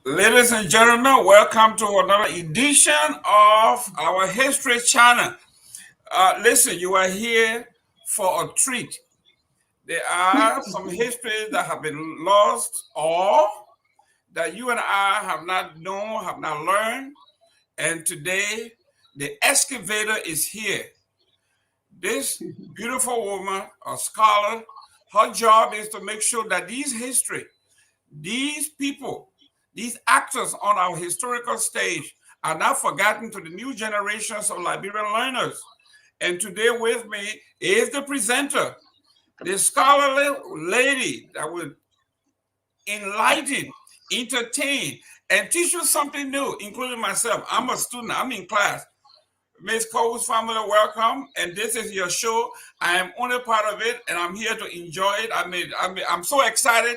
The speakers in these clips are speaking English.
Ladies and gentlemen, welcome to another edition of our History Channel. Listen, you are here for a treat. There are some histories that have been lost or that you and I have not known, have not learned. And today, the excavator is here. This beautiful woman, a scholar, her job is to make sure that these people, these actors on our historical stage are not forgotten to the new generations of Liberian learners. And today with me is the presenter, the scholarly lady that will enlighten, entertain, and teach you something new, including myself. I'm a student, I'm in class. Miss Cole's family, welcome. And this is your show. I am only part of it, and I'm here to enjoy it. I'm so excited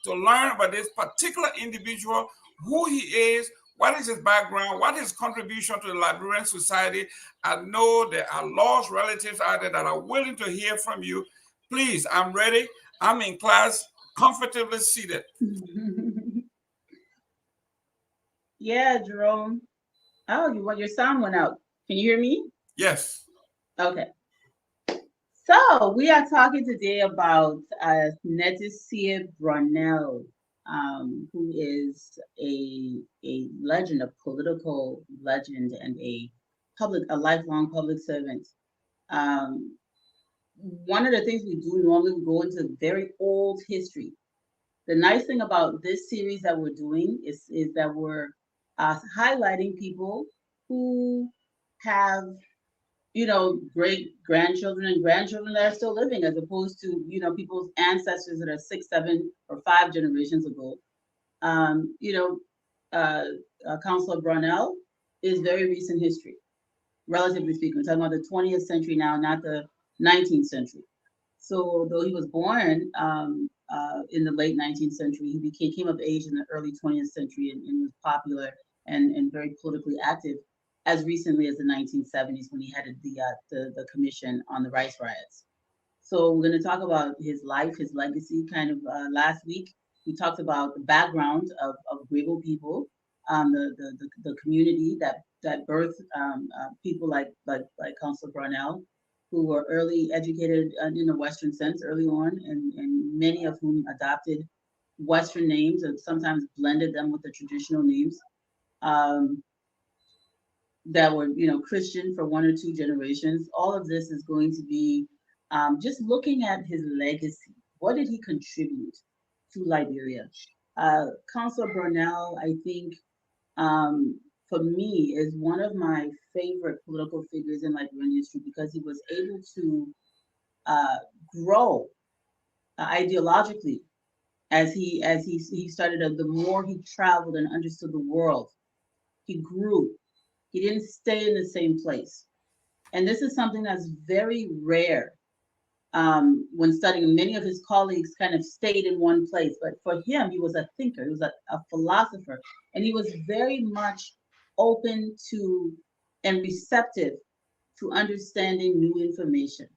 to learn about this particular individual, who he is, what is his background, what is his contribution to the Liberian society. I know there are lost relatives out there that are willing to hear from you. Please, I'm ready. I'm in class, comfortably seated. Yeah, Jerome. Oh, your sound went out. Can you hear me? Yes. Okay. So we are talking today about Nete Sie Brownell, who is a legend, a political legend, and a lifelong public servant. Um, One of the things we do normally, we go into very old history. The nice thing about this series that we're doing is that we're highlighting people who have, great grandchildren and grandchildren that are still living, as opposed to, people's ancestors that are 6, 7, or 5 generations ago. Um, you know, uh, Councilor Brownell is very recent history, relatively speaking. We're talking about the 20th century now, not the 19th century. So, though he was born in the late 19th century, he came of age in the early 20th century and was popular and very politically active as recently as the 1970s when he headed the commission on the rice riots. So we're going to talk about his life, his legacy. Kind of last week, we talked about the background of Grebo people, the community that birthed people like Council Brownell, who were early educated in the Western sense early on, and many of whom adopted Western names and sometimes blended them with the traditional names. Um, that were, Christian for 1 or 2 generations. All of this is going to be just looking at his legacy. What did he contribute to Liberia? Councilor Brownell, I think, for me, is one of my favorite political figures in Liberian history because he was able to uh, grow ideologically as he started. The more he traveled and understood the world, he grew. He didn't stay in the same place. And this is something that's very rare when studying. Many of his colleagues kind of stayed in one place, but for him, he was a thinker, he was a philosopher, and he was very much open to and receptive to understanding new information.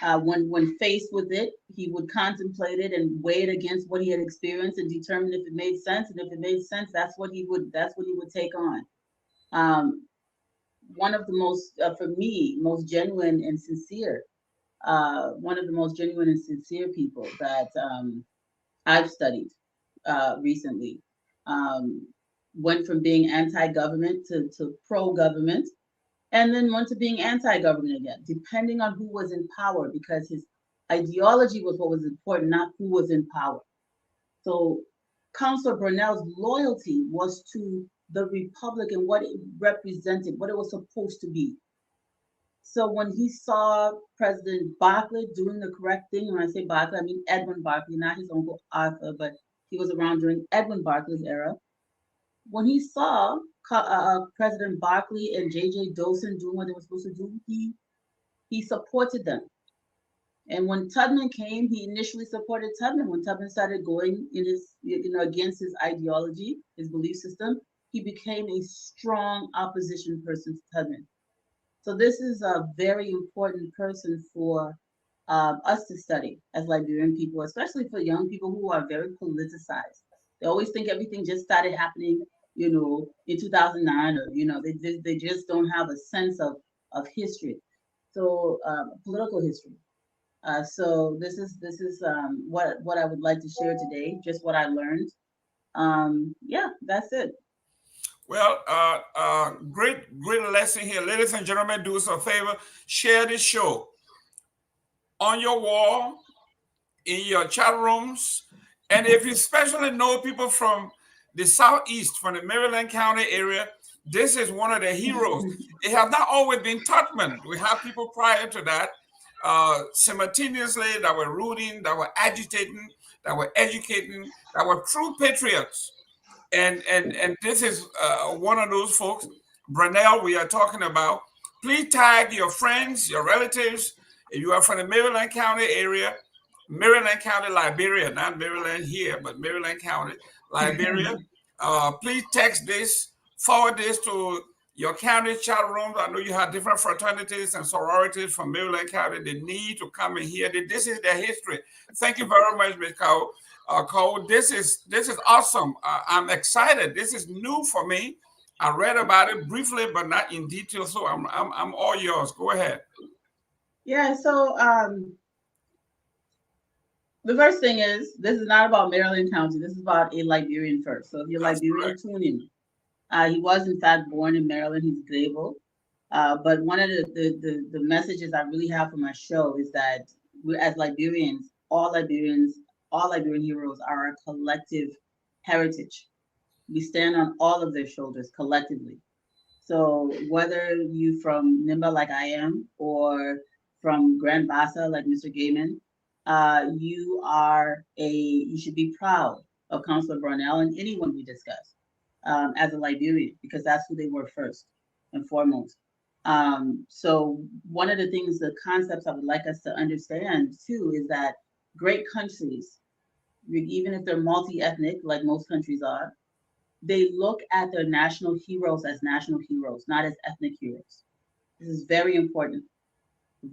When faced with it, he would contemplate it and weigh it against what he had experienced and determine if it made sense. And if it made sense, that's what he would take on. Um, One of the most, for me, most genuine and sincere, one of the most genuine and sincere people that I've studied recently. Um, Went from being anti-government to pro-government, and then went to being anti-government again, depending on who was in power, because his ideology was what was important, not who was in power. So Councillor Brownell's loyalty was to the republic and what it represented, what it was supposed to be. So when he saw President Barclay doing the correct thing, and when I say Barclay, I mean Edwin Barclay, not his uncle Arthur, but he was around during Edwin Barclay's era. When he saw President Barclay and J.J. Dosen doing what they were supposed to do, he supported them. And when Tubman came, he initially supported Tubman. When Tubman started going in against his ideology, his belief system, he became a strong opposition person to Tubman. So this is a very important person for us to study as Liberian people, especially for young people who are very politicized. They always think everything just started happening, in 2009, or they just don't have a sense of history. So political history. So this is what I would like to share today. Just what I learned. Yeah, that's it. Well, great lesson here. Ladies and gentlemen, do us a favor, share this show on your wall, in your chat rooms. And if you especially know people from the Southeast, from the Maryland County area, this is one of the heroes. It has not always been Tubman. We have people prior to that, simultaneously, that were rooting, that were agitating, that were educating, that were true patriots. And this is one of those folks, Brownell, we are talking about. Please tag your friends, your relatives. If you are from the Maryland County area, Maryland County, Liberia, not Maryland here, but Maryland County, Liberia. Please text this, forward this to your county chat rooms. I know you have different fraternities and sororities from Maryland County. They need to come and hear this. This is their history. Thank you very much, Ms. Cole. Cole, this is awesome. I'm excited. This is new for me. I read about it briefly, but not in detail. So I'm all yours. Go ahead. Yeah. So the first thing is, this is not about Maryland County. This is about a Liberian first. So if you're That's Liberian, correct. tune in. He was in fact born in Maryland. He's global. But one of the messages I really have for my show is that we, as Liberians, all Liberian heroes are a collective heritage. We stand on all of their shoulders collectively. So whether you from Nimba like I am, or from Grand Bassa like Mr. Gaiman, you should be proud of Councillor Brownell and anyone we discuss as a Liberian, because that's who they were first and foremost. So one of the things, the concepts I would like us to understand too, is that great countries, even if they're multi-ethnic, like most countries are, they look at their national heroes as national heroes, not as ethnic heroes. This is very important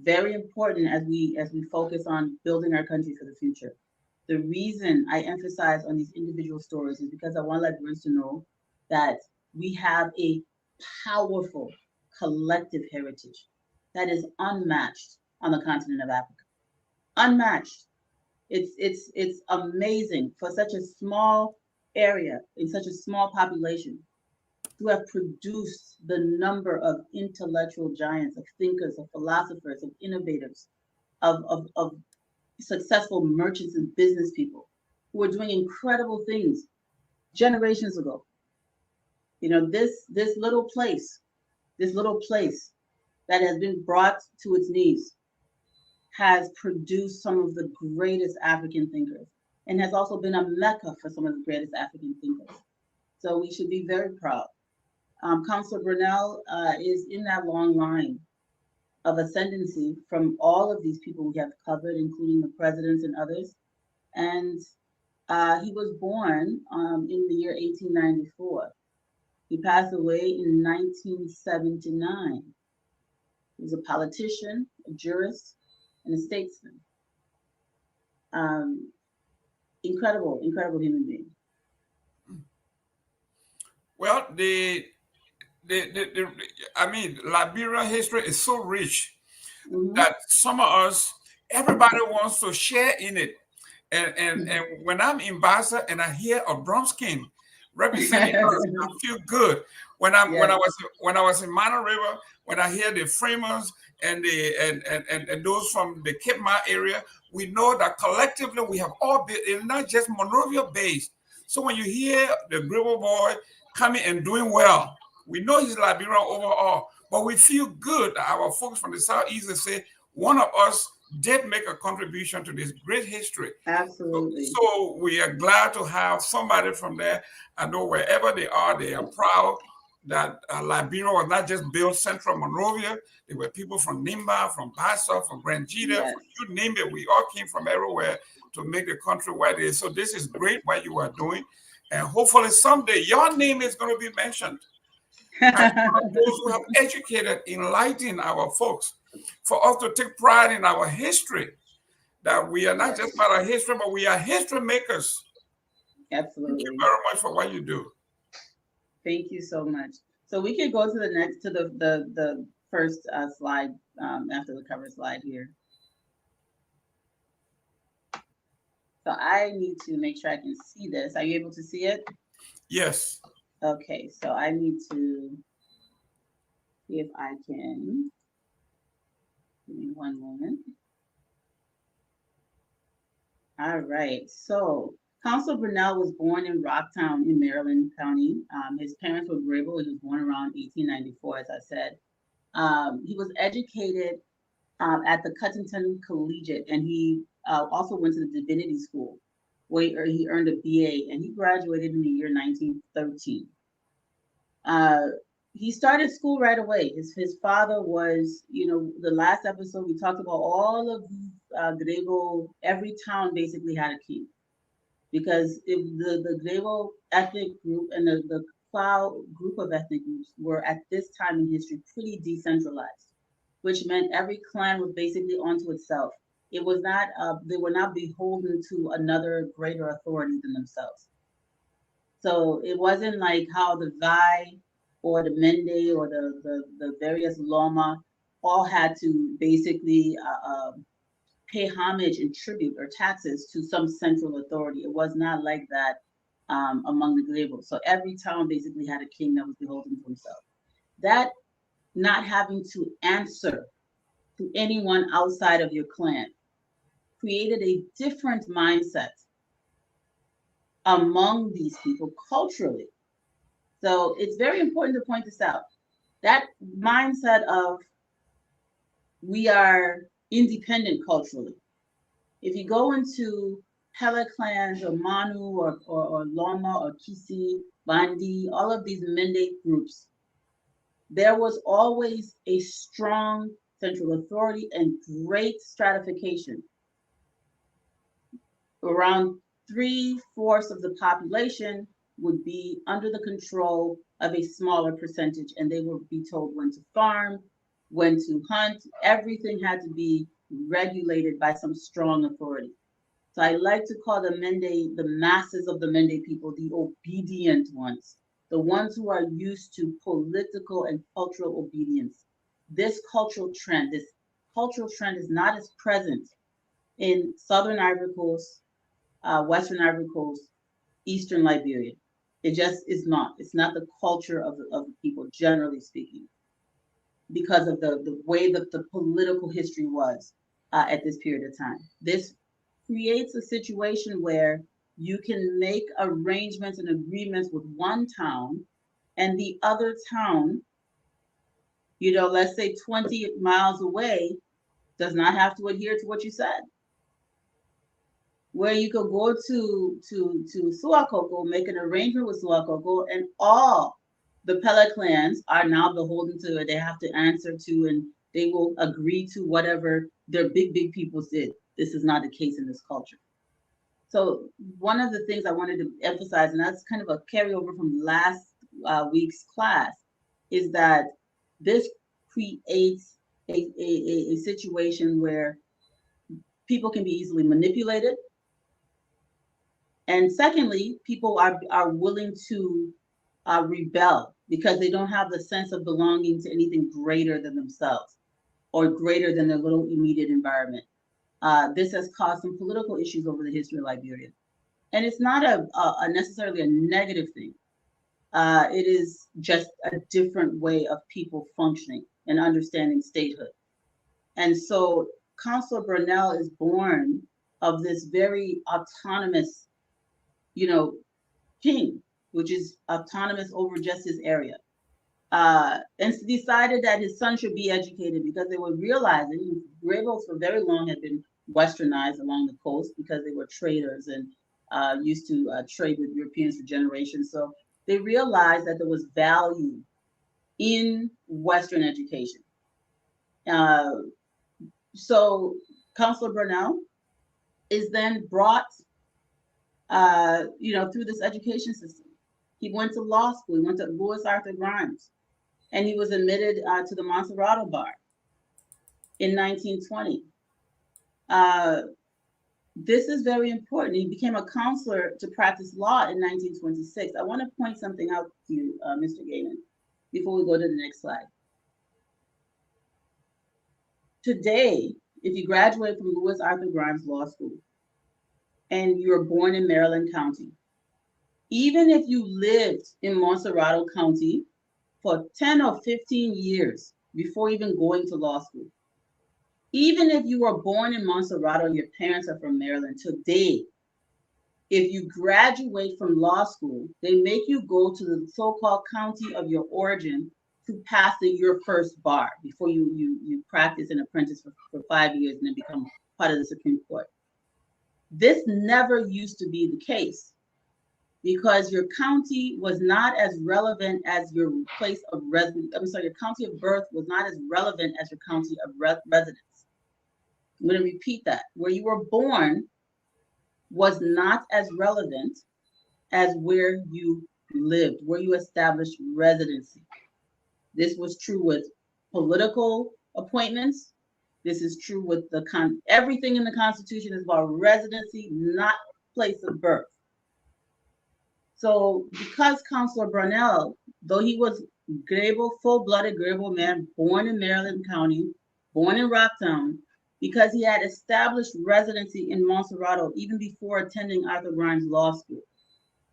as we focus on building our country for the future. The reason I emphasize on these individual stories is because I want Liberians to know that we have a powerful collective heritage that is unmatched on the continent of Africa. Unmatched. It's amazing for such a small area, in such a small population, to have produced the number of intellectual giants, of thinkers, of philosophers, of innovators, of successful merchants and business people who are doing incredible things generations ago. This little place that has been brought to its knees has produced some of the greatest African thinkers, and has also been a mecca for some of the greatest African thinkers. So we should be very proud. Councillor Brownell is in that long line of ascendancy from all of these people we have covered, including the presidents and others. And he was born in the year 1894. He passed away in 1979. He was a politician, a jurist, and a statesman. Incredible human being. Well, I mean, Liberia history is so rich that some of us, everybody wants to share in it. And when I'm in Bassa and I hear a brown skin representing us, I feel good. When I was in Mana River, when I hear the framers and those from the Cape Ma area, we know that collectively we have all been, it's not just Monrovia based. So when you hear the Gribble boy coming and doing well, we know he's Liberian overall, but we feel good that our folks from the Southeast say one of us did make a contribution to this great history. Absolutely. So we are glad to have somebody from there. I know wherever they are proud that Liberia was not just built central Monrovia. There were people from Nimba, from Bassa, from Grand Jita, from you name it. We all came from everywhere to make the country what it is. So this is great what you are doing. And hopefully someday your name is going to be mentioned as one of those who have educated, enlightened our folks, for us to take pride in our history, that we are not just about our history, but we are history makers. Thank you Absolutely. very much for what you do. Thank you so much. So we could go to the next, to the first slide after the cover slide here. So I need to make sure I can see this. Are you able to see it? Yes. Okay, so I need to see if I can. Give me one moment. All right. So Consul Brownell was born in Rocktown in Maryland County. His parents were Grable. He was born around 1894, as I said. He was educated at the Cuttington Collegiate, and he also went to the Divinity School, where he earned a BA, and he graduated in the year 1913. Uh, he started school right away. His father was, the last episode we talked about all of these Grego, every town basically had a king because if the Grego ethnic group and the Clow group of ethnic groups were at this time in history pretty decentralized, which meant every clan was basically onto itself. It was not, they were not beholden to another greater authority than themselves. So it wasn't like how the Vai or the Mende or the various Loma all had to basically pay homage and tribute or taxes to some central authority. It was not like that among the Glebos. So every town basically had a king that was beholden to himself. That not having to answer to anyone outside of your clan created a different mindset among these people culturally. So it's very important to point this out. That mindset of we are independent culturally. If you go into Pele clans or Manu or Loma or Kisi, Bandi, all of these Mende groups, there was always a strong central authority and great stratification. Around 3/4 of the population would be under the control of a smaller percentage, and they would be told when to farm, when to hunt. Everything had to be regulated by some strong authority. So I like to call the Mende, the masses of the Mende people, the obedient ones, the ones who are used to political and cultural obedience. This cultural trend is not as present in Southern Ivory Coast, Western Ivory Coast, Eastern Liberia. It just is not. It's not the culture of the people, generally speaking, because of the way that the political history was at this period of time. This creates a situation where you can make arrangements and agreements with one town and the other town, let's say 20 miles away, does not have to adhere to what you said. Where you could go to Suakoko, make an arrangement with Suakoko, and all the Pele clans are now beholden to it. They have to answer to, and they will agree to whatever their big peoples did. This is not the case in this culture. So one of the things I wanted to emphasize, and that's kind of a carryover from last week's class, is that this creates a situation where people can be easily manipulated. And secondly, people are willing to rebel because they don't have the sense of belonging to anything greater than themselves or greater than their little immediate environment. This has caused some political issues over the history of Liberia. And it's not a necessarily a negative thing. It is just a different way of people functioning and understanding statehood. And so Councillor Brownell is born of this very autonomous, you know, king, which is autonomous over just his area. And decided that his son should be educated because they were realizing Grebels for very long had been westernized along the coast because they were traders and used to trade with Europeans for generations. So they realized that there was value in Western education. Uh, so Councillor Brownell is then brought, through this education system. He went to law school. He went to Louis Arthur Grimes, and he was admitted to the Monserrato Bar in 1920. this is very important. He became a counselor to practice law in 1926. I want to point something out to you, Mr. Gaiman, before we go to the next slide. Today, if you graduate from Louis Arthur Grimes Law School and you're born in Maryland County, even if you lived in Monserrato County for 10 or 15 years before even going to law school, even if you were born in Monserrato and your parents are from Maryland, today, if you graduate from law school, they make you go to the so-called county of your origin to pass your first bar before you practice and apprentice for 5 years and then become part of the Supreme Court. This never used to be the case because your county was not as relevant as your place of residence. I'm sorry, your county of birth was not as relevant as your county of residence. I'm going to repeat that. Where you were born was not as relevant as where you lived, where you established residency. This was true with political appointments. This is true with everything in the Constitution is about residency, not place of birth. So because Counselor Brownell, though he was Grable, full-blooded Grable man, born in Maryland County, born in Rocktown, because he had established residency in Monserrato even before attending Arthur Grimes Law School.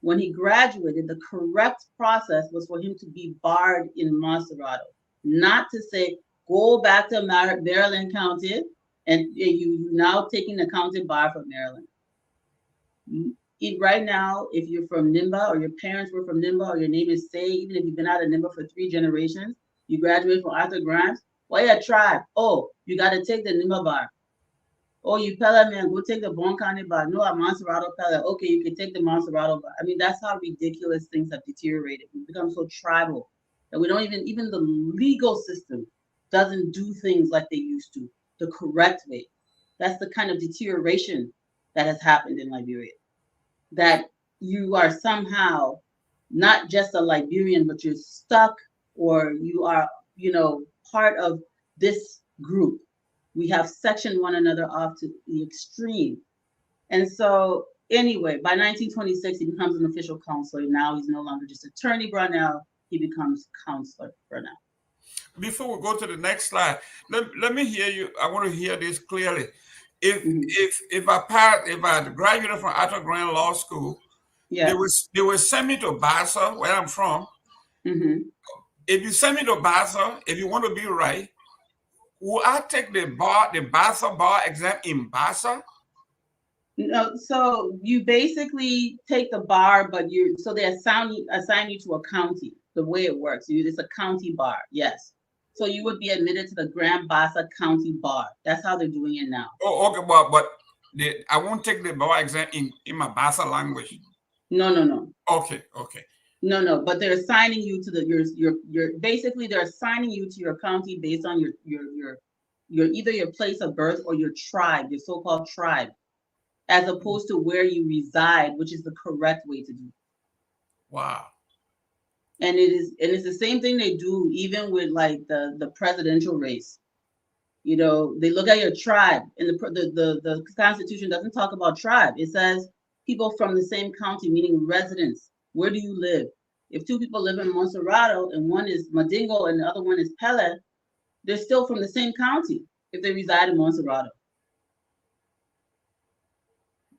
When he graduated, the correct process was for him to be barred in Monserrato, not to say, go back to Maryland County and you now taking the county bar from Maryland. Right now, if you're from Nimba or your parents were from Nimba or your name is Say, even if you've been out of Nimba for 3 generations, you graduate from Arthur Grimes, well, yeah, tribe. Oh, you got to take the Nimba bar. Oh, you Pella man, go take the Bon County bar. No, I'm Monserrato Pella. Okay, you can take the Monserrato bar. I mean, that's how ridiculous things have deteriorated. We've become so tribal that we don't even the legal system doesn't do things like they used to, the correct way. That's the kind of deterioration that has happened in Liberia. That you are somehow not just a Liberian, but you're stuck or you are, part of this group. We have sectioned one another off to the extreme. And so anyway, by 1926, he becomes an official counselor. Now he's no longer just Attorney Brownell, he becomes Counselor Brownell. Before we go to the next slide, let me hear you. I want to hear this clearly. If I graduated from Arthur Grimes Law School, yes, they would send me to Bassa, where I'm from. Mm-hmm. If you send me to Bassa, if you want to be right, will I take the Bassa bar exam in Bassa? No, so you basically take the bar, but they assign you to a county. The way it works, it's a county bar. Yes. So you would be admitted to the Grand Bassa County Bar. That's how they're doing it now. Oh, okay, but I won't take the bar exam in my Bassa language. No. Okay. No, but they're assigning you to your basically they're assigning you to your county based on your either your place of birth or your tribe, your so-called tribe, as opposed to where you reside, which is the correct way to do it. Wow. And it's the same thing they do even with like the presidential race. They look at your tribe, and the Constitution doesn't talk about tribe. It says people from the same county, meaning residents. Where do you live? If 2 people live in Monserrato and one is Madingo and the other one is Pele, they're still from the same county if they reside in Monserrato.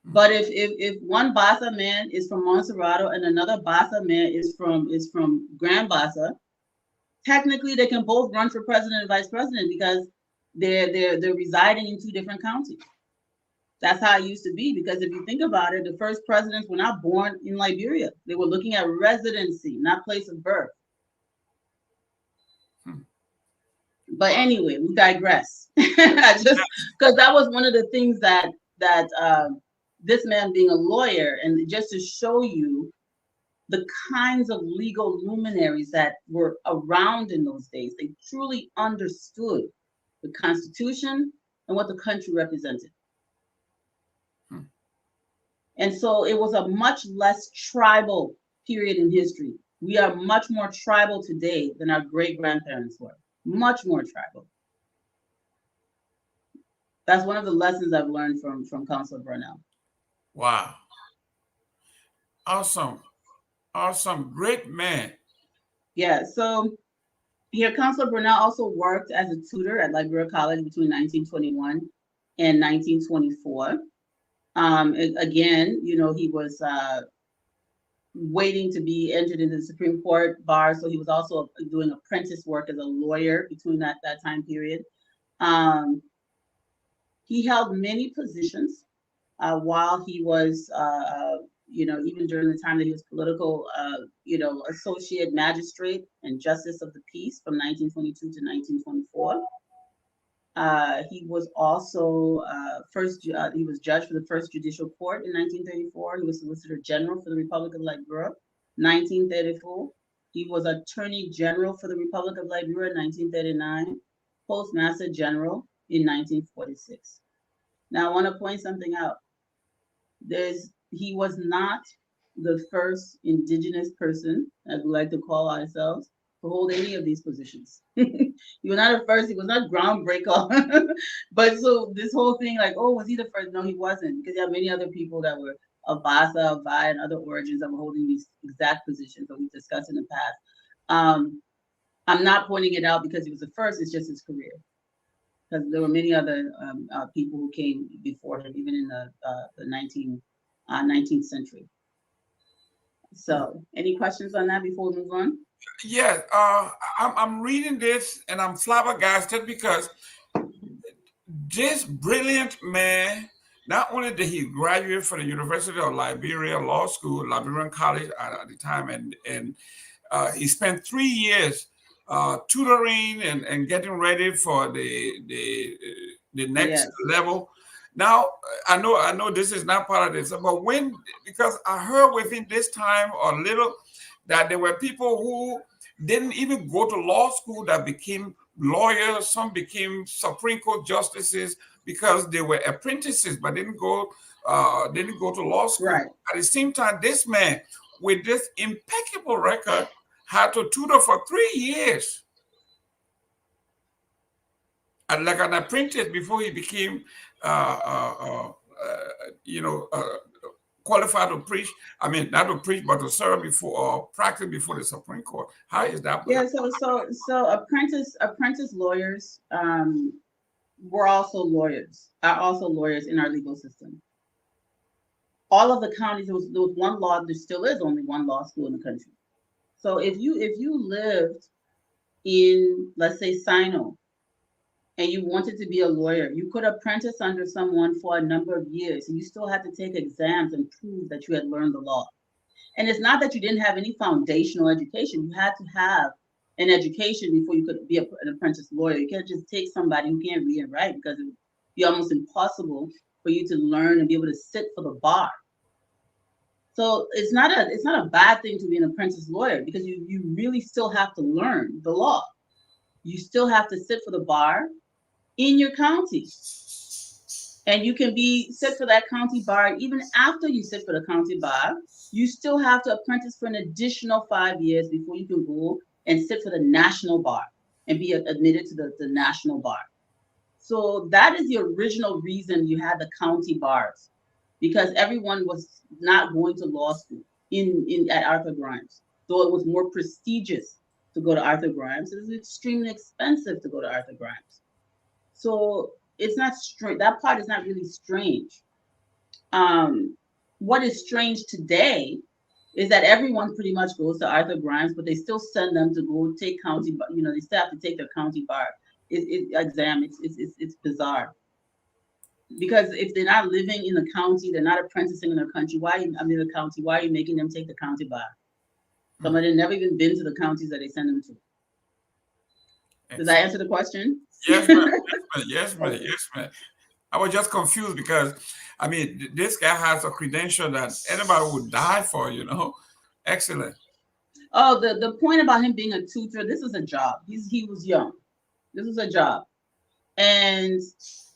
But if one Bassa man is from Monserrato and another Bassa man is from Grand Bassa, technically they can both run for president and vice president because they're residing in 2 different counties. That's how it used to be, because if you think about it, the first presidents were not born in Liberia. They were looking at residency, not place of birth. But anyway, we digress. Just because that was one of the things that this man being a lawyer, and just to show you the kinds of legal luminaries that were around in those days, they truly understood the Constitution and what the country represented. And so it was a much less tribal period in history. We are much more tribal today than our great-grandparents were. Much more tribal. That's one of the lessons I've learned from Counselor Brownell. Wow. Awesome. Awesome. Great man. Yeah. So here, Counselor Brownell also worked as a tutor at Liberia College between 1921 and 1924. Again, he was waiting to be entered into the Supreme Court bar, so he was also doing apprentice work as a lawyer between that time period. He held many positions while he was, even during the time that he was political, associate magistrate and justice of the peace from 1922 to 1924. He was also he was judge for the first judicial court in 1934. He was Solicitor General for the Republic of Liberia, 1934. He was Attorney General for the Republic of Liberia, 1939. Postmaster General in 1946. Now, I want to point something out. He was not the first indigenous person, as we like to call ourselves, to hold any of these positions. He was not the first, he was not groundbreaker. But so this whole thing, like, oh, was he the first? No, he wasn't, because there are many other people that were of Basa, Vai, and other origins that were holding these exact positions that we've discussed in the past. I'm not pointing it out because he was the first, it's just his career. Because there were many other people who came before him, even in the 19th century. So, any questions on that before we move on? Yeah, I'm reading this and I'm flabbergasted because this brilliant man, not only did he graduate from the University of Liberia Law School, Liberian College at the time, and he spent 3 years tutoring and getting ready for the next level. Now, I know this is not part of this, but because I heard within this time or little that there were people who didn't even go to law school that became lawyers. Some became Supreme Court justices because they were apprentices, but didn't go to law school. Right. At the same time, this man with this impeccable record had to tutor for 3 years. And like an apprentice before he became, qualified to preach. I mean, not to preach, but to serve before or practice before the Supreme Court. How is that? Yeah. So apprentice lawyers are also lawyers in our legal system. All of the counties, there was one law. There still is only one law school in the country. So if you lived in, let's say, Sino, and you wanted to be a lawyer, you could apprentice under someone for a number of years, and you still had to take exams and prove that you had learned the law. And it's not that you didn't have any foundational education. You had to have an education before you could be an apprentice lawyer. You can't just take somebody who can't read and write, because it would be almost impossible for you to learn and be able to sit for the bar. So it's not a bad thing to be an apprentice lawyer, because you really still have to learn the law. You still have to sit for the bar in your county. And you can sit for that county bar. Even after you sit for the county bar, you still have to apprentice for an additional 5 years before you can go and sit for the national bar and be admitted to the national bar. So that is the original reason you had the county bars, because everyone was not going to law school at Arthur Grimes. So it was more prestigious to go to Arthur Grimes. It was extremely expensive to go to Arthur Grimes. So it's not strange. That part is not really strange. What is strange today is that everyone pretty much goes to Arthur Grimes, but they still send them to go take county. They still have to take their county bar exam. It's bizarre, because if they're not living in the county, they're not apprenticing in their country. Why are you making them take the county bar? Some of them never even been to the counties that they send them to. Does that answer the question? Yes, ma'am. Yes, ma'am. Yes, ma'am. I was just confused because, I mean, this guy has a credential that anybody would die for, Excellent. Oh, the point about him being a tutor, this is a job. He was young. This is a job. And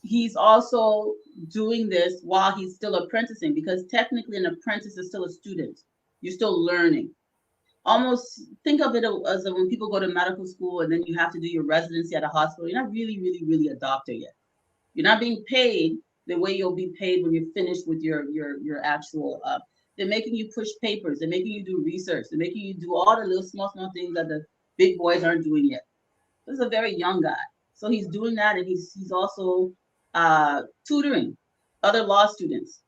he's also doing this while he's still apprenticing, because technically an apprentice is still a student. You're still learning. Almost think of it as when people go to medical school and then you have to do your residency at a hospital. You're not really, really, really a doctor yet. You're not being paid the way you'll be paid when you're finished with your actual. They're making you push papers. They're making you do research. They're making you do all the little small things that the big boys aren't doing yet. This is a very young guy, so he's doing that, and he's also tutoring other law students,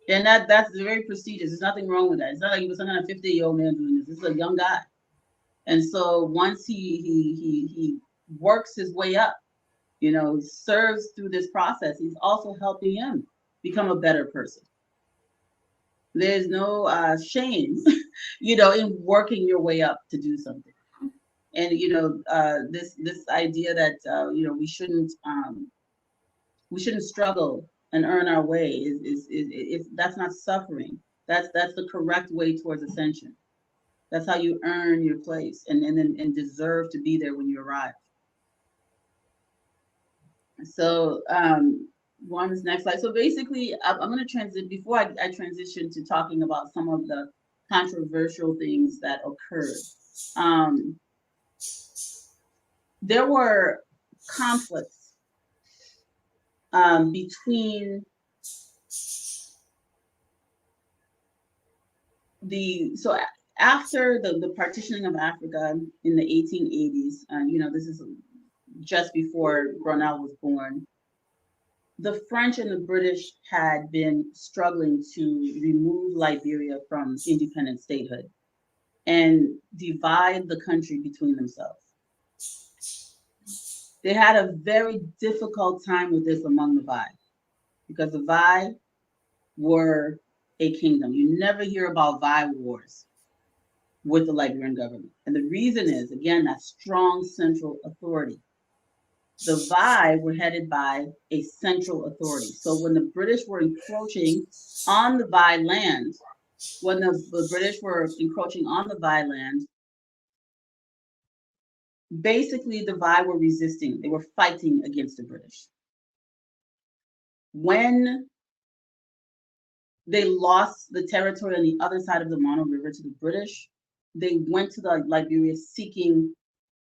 and that's very prestigious. There's nothing wrong with that. It's not like he was some kind of 50-year-old man doing this. This is a young guy, and so once he works his way up, serves through this process, he's also helping him become a better person. There's no shame, in working your way up to do something. And this idea that we shouldn't struggle and earn our way is that's not suffering. That's the correct way towards ascension. That's how you earn your place and deserve to be there when you arrive. So go on this next slide. So basically, I'm going to transition before I transition to talking about some of the controversial things that occurred. There were conflicts between after the partitioning of Africa in the 1880s, this is just before Brownell was born. The French and the British had been struggling to remove Liberia from independent statehood and divide the country between themselves. They had a very difficult time with this among the Vai, because the Vai were a kingdom. You never hear about Vai wars with the Liberian government. And the reason is, again, that strong central authority. The Vai were headed by a central authority. So when the British were encroaching on the Vai land, basically the Vai were resisting. They were fighting against the British. When they lost the territory on the other side of the Mono River to the British, they went to the Liberia seeking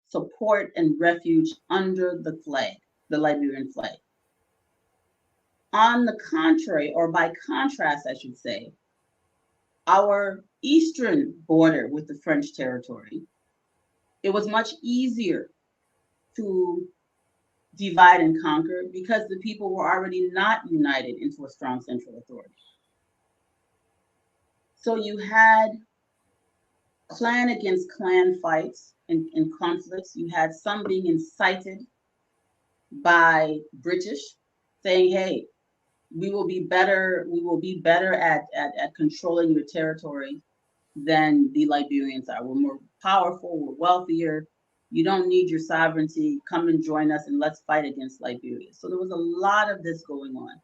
support and refuge under the flag, the Liberian flag. On the contrary, or by contrast, I should say, our eastern border with the French territory, it was much easier to divide and conquer because the people were already not united into a strong central authority. So you had clan against clan fights and conflicts. You had some being incited by British saying, hey, we will be better at controlling your territory than the Liberians are. We're more powerful, we're wealthier. You don't need your sovereignty. Come and join us and let's fight against Liberia. So there was a lot of this going on.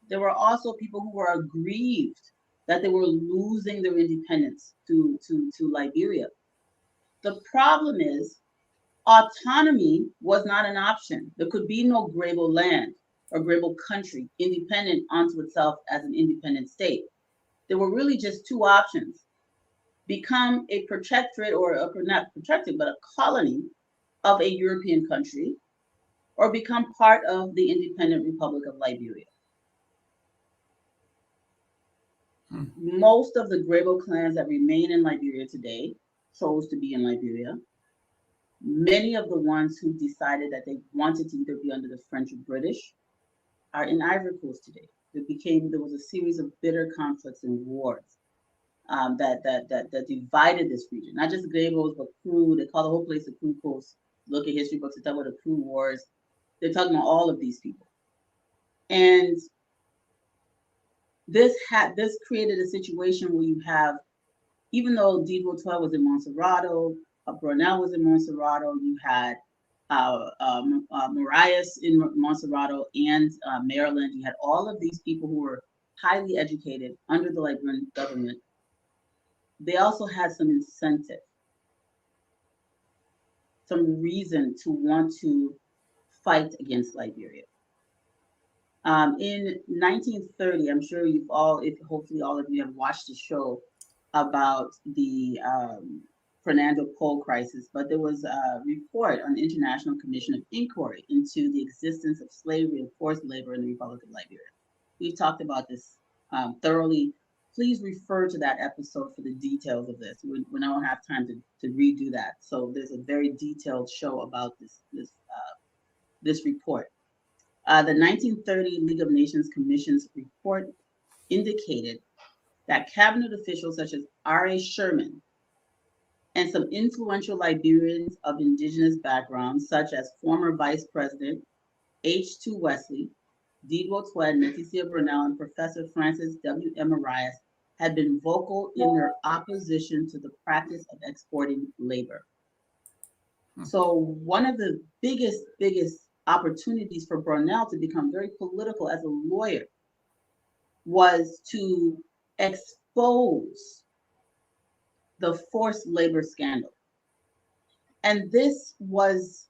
There were also people who were aggrieved that they were losing their independence to Liberia. The problem is autonomy was not an option. There could be no Grable land or Grable country independent unto itself as an independent state. There were really just two options: become a protectorate, or not protectorate, but a colony of a European country, or become part of the independent Republic of Liberia. Most of the Grable clans that remain in Liberia today chose to be in Liberia. Many of the ones who decided that they wanted to either be under the French or British are in Ivory Coast today. There was a series of bitter conflicts and wars that divided this region. Not just Gabos, but Kru. They call the whole place the Kru Coast. Look at history books, they talk about the Kru Wars. They're talking about all of these people. And this created a situation where you have, even though Deedwo 12 was in Montserrato, Brownell was in Montserrato, you had Marias in Montserrato and Maryland. You had all of these people who were highly educated under the Liberian government. They also had some incentive, some reason to want to fight against Liberia. In 1930, I'm sure hopefully all of you have watched the show about the Fernando Pole crisis, but there was a report on the International Commission of Inquiry into the existence of slavery and forced labor in the Republic of Liberia. We've talked about this thoroughly. Please refer to that episode for the details of this. We don't have time to redo that. So there's a very detailed show about this report. The 1930 League of Nations Commission's report indicated that cabinet officials such as R.A. Sherman and some influential Liberians of indigenous backgrounds, such as former Vice President H.2 Wesley, Deedwo Twed, Nete Sie Brownell, and Professor Francis W. M. Arias, had been vocal in their opposition to the practice of exporting labor. So one of the biggest opportunities for Brownell to become very political as a lawyer was to expose the forced labor scandal. And this was,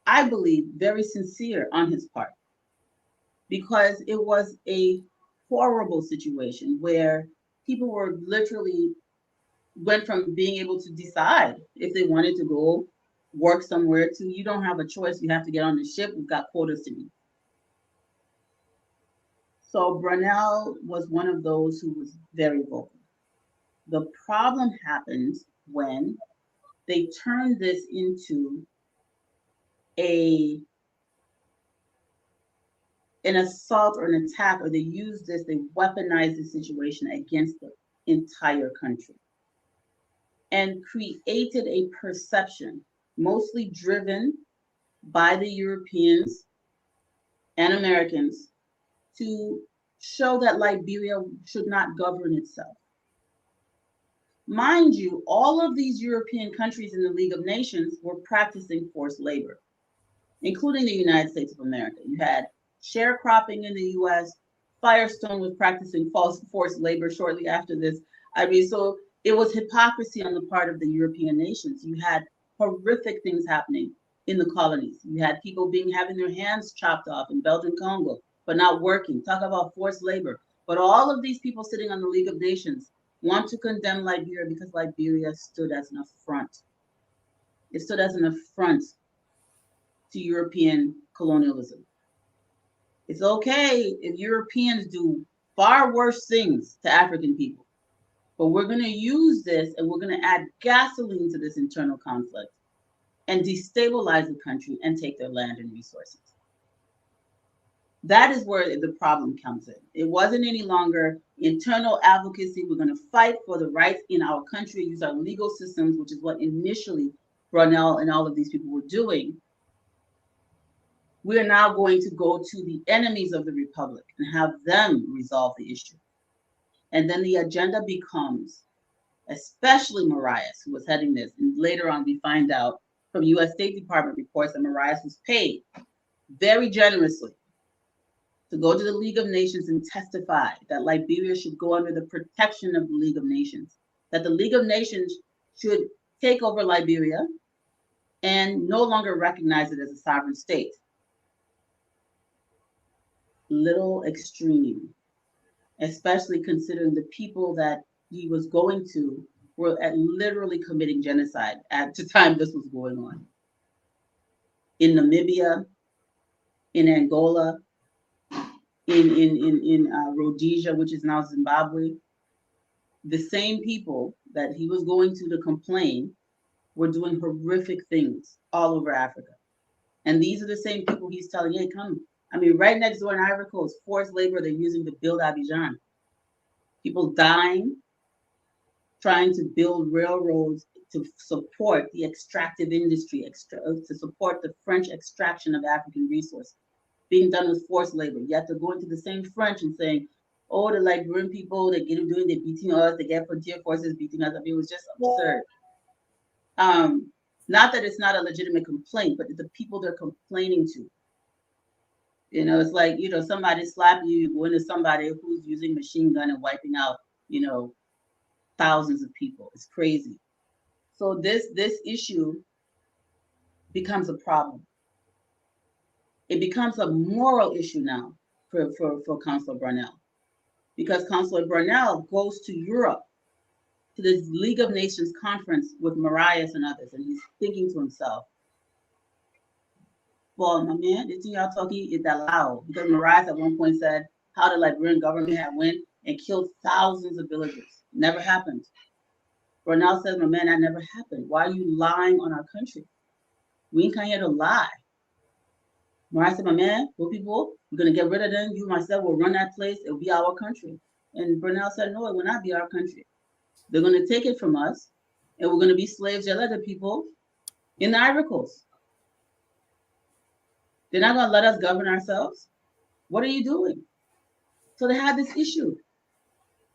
I believe, very sincere on his part, because it was a horrible situation where people were literally went from being able to decide if they wanted to go work somewhere to you don't have a choice, you have to get on the ship, we've got quotas to meet. So Brownell was one of those who was very vocal. The problem happened when they turned this into an assault or an attack, or they used this, they weaponized the situation against the entire country and created a perception, mostly driven by the Europeans and Americans, to show that Liberia should not govern itself. Mind you, all of these European countries in the League of Nations were practicing forced labor, including the United States of America. You had sharecropping in the US. Firestone was practicing forced labor shortly after this. I mean, so it was hypocrisy on the part of the European nations. You had horrific things happening in the colonies. You had people having their hands chopped off in Belgian Congo, but not working. Talk about forced labor. But all of these people sitting on the League of Nations want to condemn Liberia because Liberia stood as an affront. It stood as an affront to European colonialism. It's okay if Europeans do far worse things to African people, but we're going to use this and we're going to add gasoline to this internal conflict and destabilize the country and take their land and resources. That is where the problem comes in. It wasn't any longer internal advocacy. We're going to fight for the rights in our country, use our legal systems, which is what initially Brownell and all of these people were doing. We are now going to go to the enemies of the Republic and have them resolve the issue. And then the agenda becomes, especially Marias, who was heading this, and later on we find out from US State Department reports that Marias was paid very generously to go to the League of Nations and testify that Liberia should go under the protection of the League of Nations, that the League of Nations should take over Liberia and no longer recognize it as a sovereign state. Little extreme, especially considering the people that he was going to were literally committing genocide at the time this was going on. In Namibia, in Angola, in Rhodesia, which is now Zimbabwe, the same people that he was going to complain were doing horrific things all over Africa. And these are the same people he's telling, hey, come. I mean, right next door in Ivory Coast, forced labor they're using to build Abidjan. People dying, trying to build railroads to support the extractive industry, to support the French extraction of African resources, being done with forced labor. Yet they're going to the same French and saying, oh, the Liberian people, they're beating us, they get frontier forces beating us. I mean, it was just absurd. Not that it's not a legitimate complaint, but the people they're complaining to. You know, it's like, somebody slap you, you go into somebody who's using machine gun and wiping out, thousands of people. It's crazy. So this issue becomes a problem. It becomes a moral issue now for Councillor Brownell, because Councillor Brownell goes to Europe to this League of Nations conference with Marias and others, and he's thinking to himself, well, my man, this thing y'all talking is that loud. Because Marias at one point said how the Liberian government had went and killed thousands of villagers. Never happened. Brownell says, my man, that never happened. Why are you lying on our country? We ain't come here to lie. Mariah said, my man, what people, we're going to get rid of them. You, myself, will run that place. It'll be our country. And Brownell said, no, it will not be our country. They're going to take it from us, and we're going to be slaves to other people in the Ivory Coast. They're not going to let us govern ourselves. What are you doing? So they had this issue.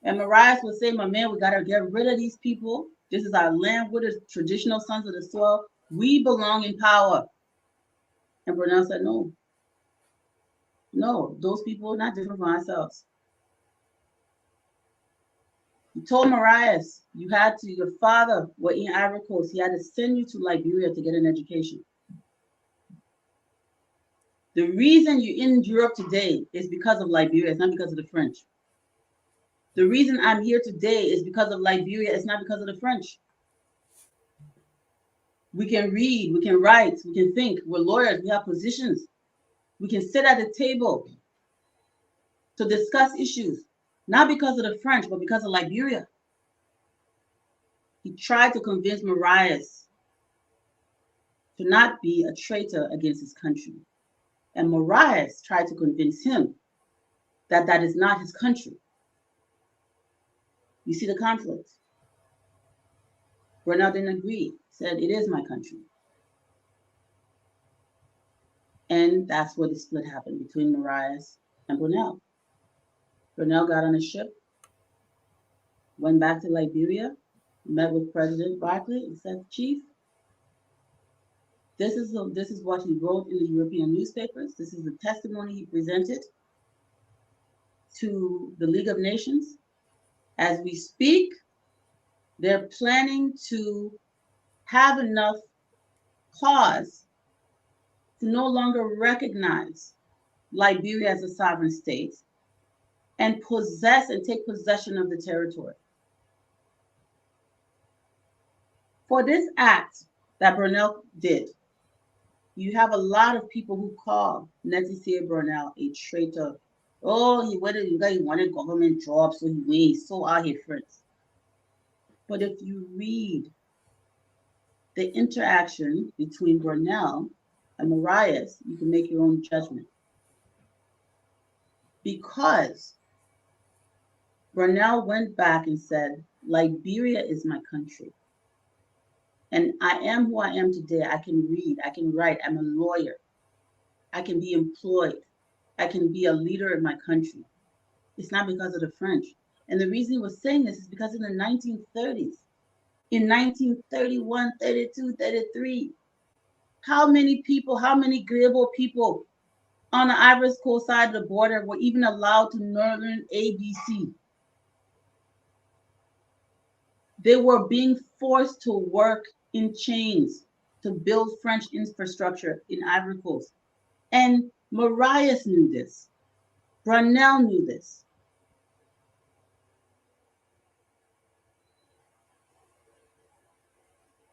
And Mariah would say, my man, we got to get rid of these people. This is our land. We're the traditional sons of the soil. We belong in power. And Brownell said, no. No, those people are not different from ourselves. He told Marias, you had to, your father was in Ivory Coast. He had to send you to Liberia to get an education. The reason you're in Europe today is because of Liberia. It's not because of the French. The reason I'm here today is because of Liberia. It's not because of the French. We can read, we can write, we can think. We're lawyers, we have positions. We can sit at the table to discuss issues, not because of the French, but because of Liberia. He tried to convince Marias to not be a traitor against his country. And Marias tried to convince him that that is not his country. You see the conflict. Brownell didn't agree, said it is my country. And that's where the split happened between Marias and Brownell. Brownell got on a ship, went back to Liberia, met with President Barclay and said, Chief, this is what he wrote in the European newspapers. This is the testimony he presented to the League of Nations. As we speak, they're planning to have enough cause to no longer recognize Liberia as a sovereign state and possess and take possession of the territory. For this act that Brownell did, you have a lot of people who call Nete Sie Brownell a traitor. Oh, he wanted government jobs, so he's so out here friends. But if you read the interaction between Brownell and Marias, you can make your own judgment. Because Brownell went back and said, Liberia is my country. And I am who I am today. I can read, I can write, I'm a lawyer. I can be employed. I can be a leader in my country. It's not because of the French. And the reason he was saying this is because in the 1930s, in 1931, 32, 33, how many people, how many Grebo people on the Ivory Coast side of the border were even allowed to northern ABC? They were being forced to work in chains to build French infrastructure in Ivory Coast. And Marias knew this. Brownell knew this.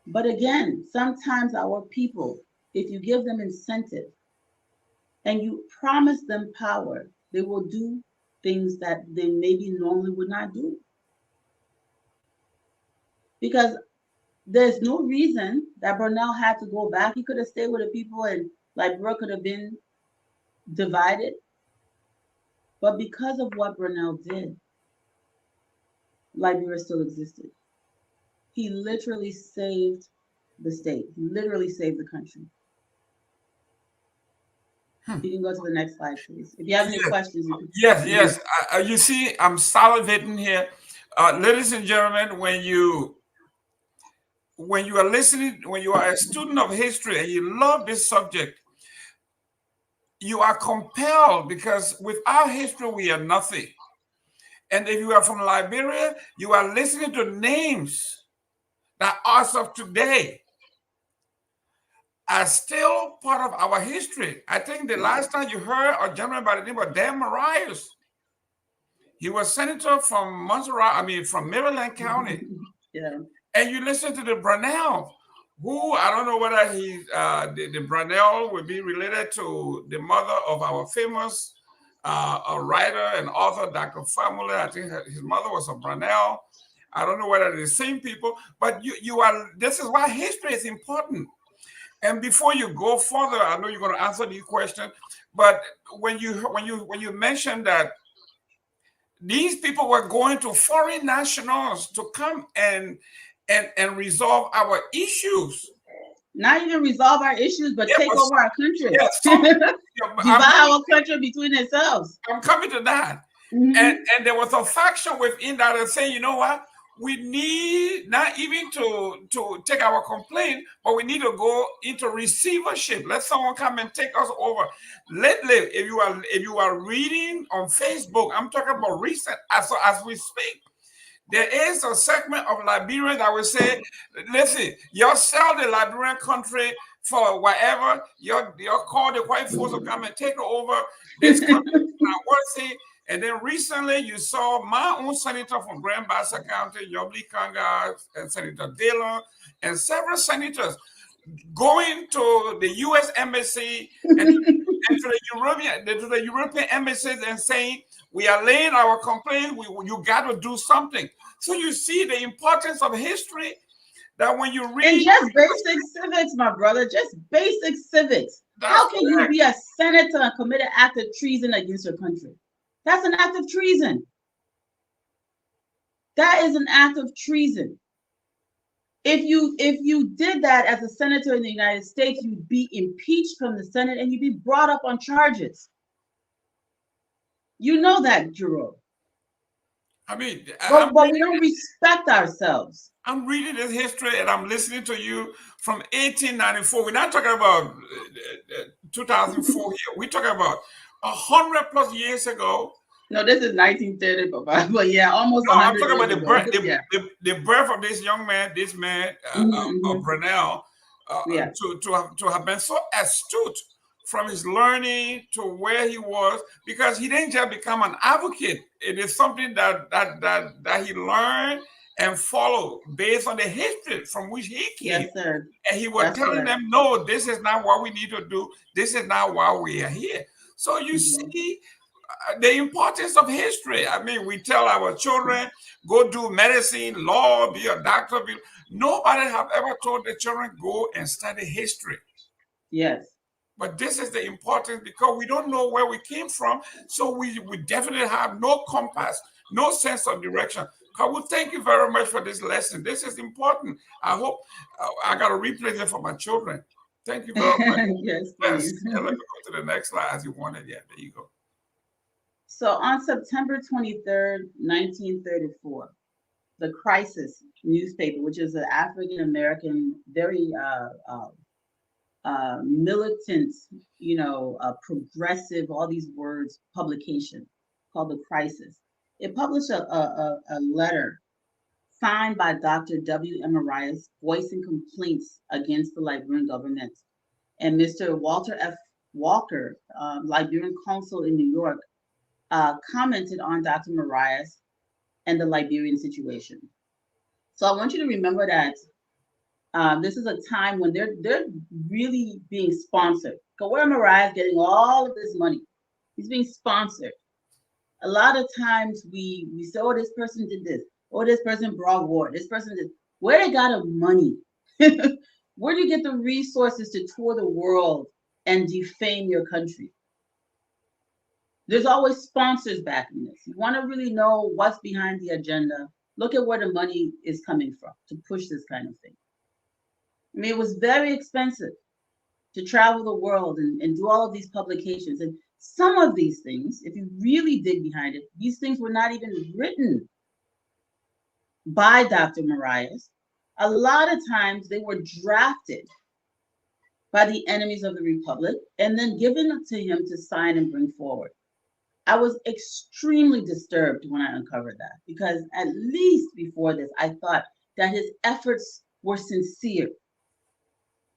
But again, sometimes our people, if you give them incentive and you promise them power, they will do things that they maybe normally would not do. Because there's no reason that Brownell had to go back. He could have stayed with the people and Liberia could have been divided. But because of what Brownell did, Liberia still existed. He literally saved the state. He literally saved the country. You can go to the next slide, please. If you have any questions, you can. Yes. You see, I'm salivating here. Ladies and gentlemen, when you are listening, when you are a student of history and you love this subject, you are compelled, because without history, we are nothing. And if you are from Liberia, you are listening to names that as of today are still part of our history. I think the last time you heard a gentleman by the name of Dan Marias, he was senator from from Maryland County. Yeah. And you listen to the Brownell, who I don't know whether the Brownell would be related to the mother of our famous a writer and author, Dr. Famula. I think his mother was a Brownell. I don't know whether they're the same people, but you are. This is why history is important. And before you go further, I know you're going to answer these questions, but when you mentioned that these people were going to foreign nationals to come and resolve our issues. Not even resolve our issues, but Yeah, take over our country. yeah, Divide our country between themselves. I'm coming to that. And there was a faction within that and saying, you know what? We need not even to take our complaint, but we need to go into receivership. Let someone come and take us over. Lately, if you are reading on Facebook, I'm talking about recent as we speak. There is a segment of Liberia that will say, listen, you sell the Liberian country for whatever, you call the white folks to come and take over this country. It's not worthy. And then recently you saw my own senator from Grand Bassa County, Yobli Kanga, and Senator Dillon, and several senators going to the U.S. embassy and to the European embassies and saying, we are laying our complaint, you got to do something. So you see the importance of history, that when you read... And just basic civics, my brother, just basic civics. How can you be a senator and commit an act of treason against your country? That's an act of treason. That is an act of treason. If you did that as a senator in the United States, you'd be impeached from the Senate and you'd be brought up on charges. You know that, Jerome. I mean, but we don't respect ourselves. I'm reading this history and I'm listening to you from 1894. We're not talking about 2004 here. We're talking about 100+ years ago. No, this is 1930, but yeah, almost. No, I'm talking about the birth of this young man, Brownell, to have been so astute from his learning to where he was, because he didn't just become an advocate. It is something that he learned and followed based on the history from which he came. Yes, sir. And he was telling them, no, this is not what we need to do. This is not why we are here. So you see the importance of history. I mean, we tell our children, go do medicine, law, be a doctor. Nobody have ever told the children, go and study history. Yes. But this is the importance, because we don't know where we came from. So we definitely have no compass, no sense of direction. Kawu, thank you very much for this lesson. This is important. I hope I got to replay it for my children. Thank you very much. Yes, please. Let me go to the next slide as you wanted. Yeah, there you go. So on September 23rd, 1934, the Crisis newspaper, which is an African-American, very militant, progressive, all these words, publication called The Crisis. It published a letter signed by Dr. W.M. Arias voicing complaints against the Liberian government. And Mr. Walter F. Walker, Liberian consul in New York, commented on Dr. Marias and the Liberian situation. So I want you to remember that this is a time when they're really being sponsored. Cllr Marias getting all of this money. He's being sponsored. A lot of times we say, oh, this person did this. Oh, this person brought war. This person did. Where they got the money? Where do you get the resources to tour the world and defame your country? There's always sponsors backing this. You want to really know what's behind the agenda, look at where the money is coming from to push this kind of thing. I mean, it was very expensive to travel the world and do all of these publications. And some of these things, if you really dig behind it, these things were not even written by Dr. Marias. A lot of times they were drafted by the enemies of the Republic and then given to him to sign and bring forward. I was extremely disturbed when I uncovered that, because at least before this, I thought that his efforts were sincere.